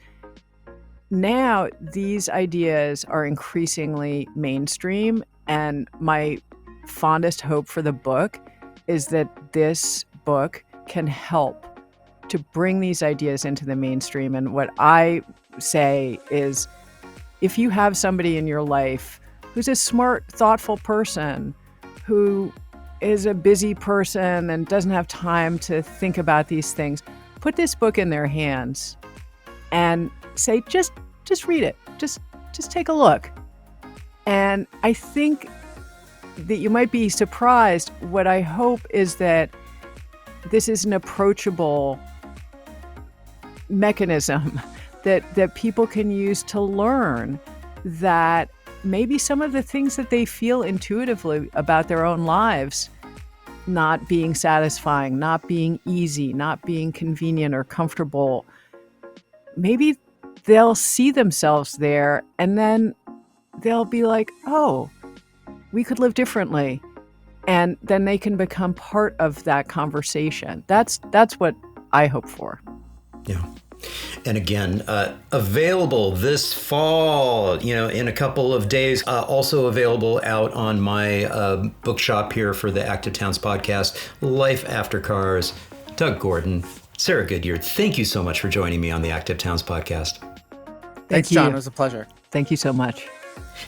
Speaker 1: Now these ideas are increasingly mainstream, and my fondest hope for the book is that this book can help to bring these ideas into the mainstream. And what I say is, if you have somebody in your life who's a smart, thoughtful person, who is a busy person and doesn't have time to think about these things, put this book in their hands and say, just read it. Just take a look. And I think that you might be surprised. What I hope is that this is an approachable mechanism that people can use to learn that maybe some of the things that they feel intuitively about their own lives not being satisfying, not being easy, not being convenient or comfortable, maybe they'll see themselves there, and then they'll be like, oh, we could live differently. And then they can become part of that conversation. That's what I hope for.
Speaker 3: Yeah. And again, available this fall, in a couple of days. Also available out on my bookshop here for the Active Towns podcast, Life After Cars. Doug Gordon, Sarah Goodyear, thank you so much for joining me on the Active Towns podcast.
Speaker 2: Thanks, John. It was a pleasure.
Speaker 1: Thank you so much.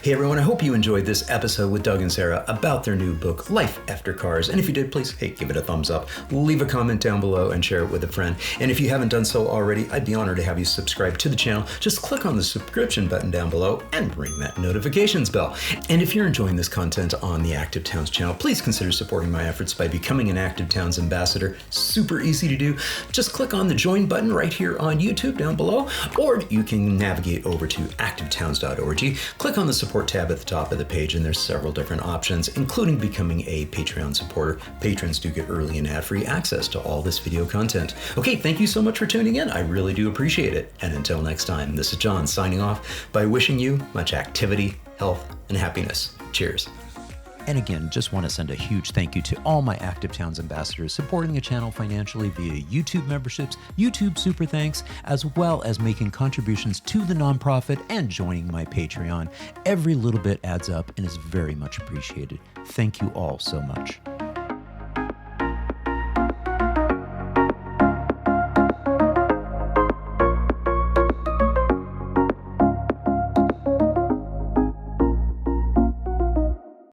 Speaker 3: Hey everyone, I hope you enjoyed this episode with Doug and Sarah about their new book, Life After Cars. And if you did, please, give it a thumbs up, leave a comment down below, and share it with a friend. And if you haven't done so already, I'd be honored to have you subscribe to the channel. Just click on the subscription button down below and ring that notifications bell. And if you're enjoying this content on the Active Towns channel, please consider supporting my efforts by becoming an Active Towns ambassador. Super easy to do. Just click on the join button right here on YouTube down below, or you can navigate over to activetowns.org. Click on the support tab at the top of the page, and there's several different options, including becoming a Patreon supporter. Patrons do get early and ad-free access to all this video content. Okay, thank you so much for tuning in. I really do appreciate it. And until next time, this is John signing off by wishing you much activity, health, and happiness. Cheers.
Speaker 4: And again, just want to send a huge thank you to all my Active Towns ambassadors supporting the channel financially via YouTube memberships, YouTube super thanks, as well as making contributions to the nonprofit and joining my Patreon. Every little bit adds up and is very much appreciated. Thank you all so much.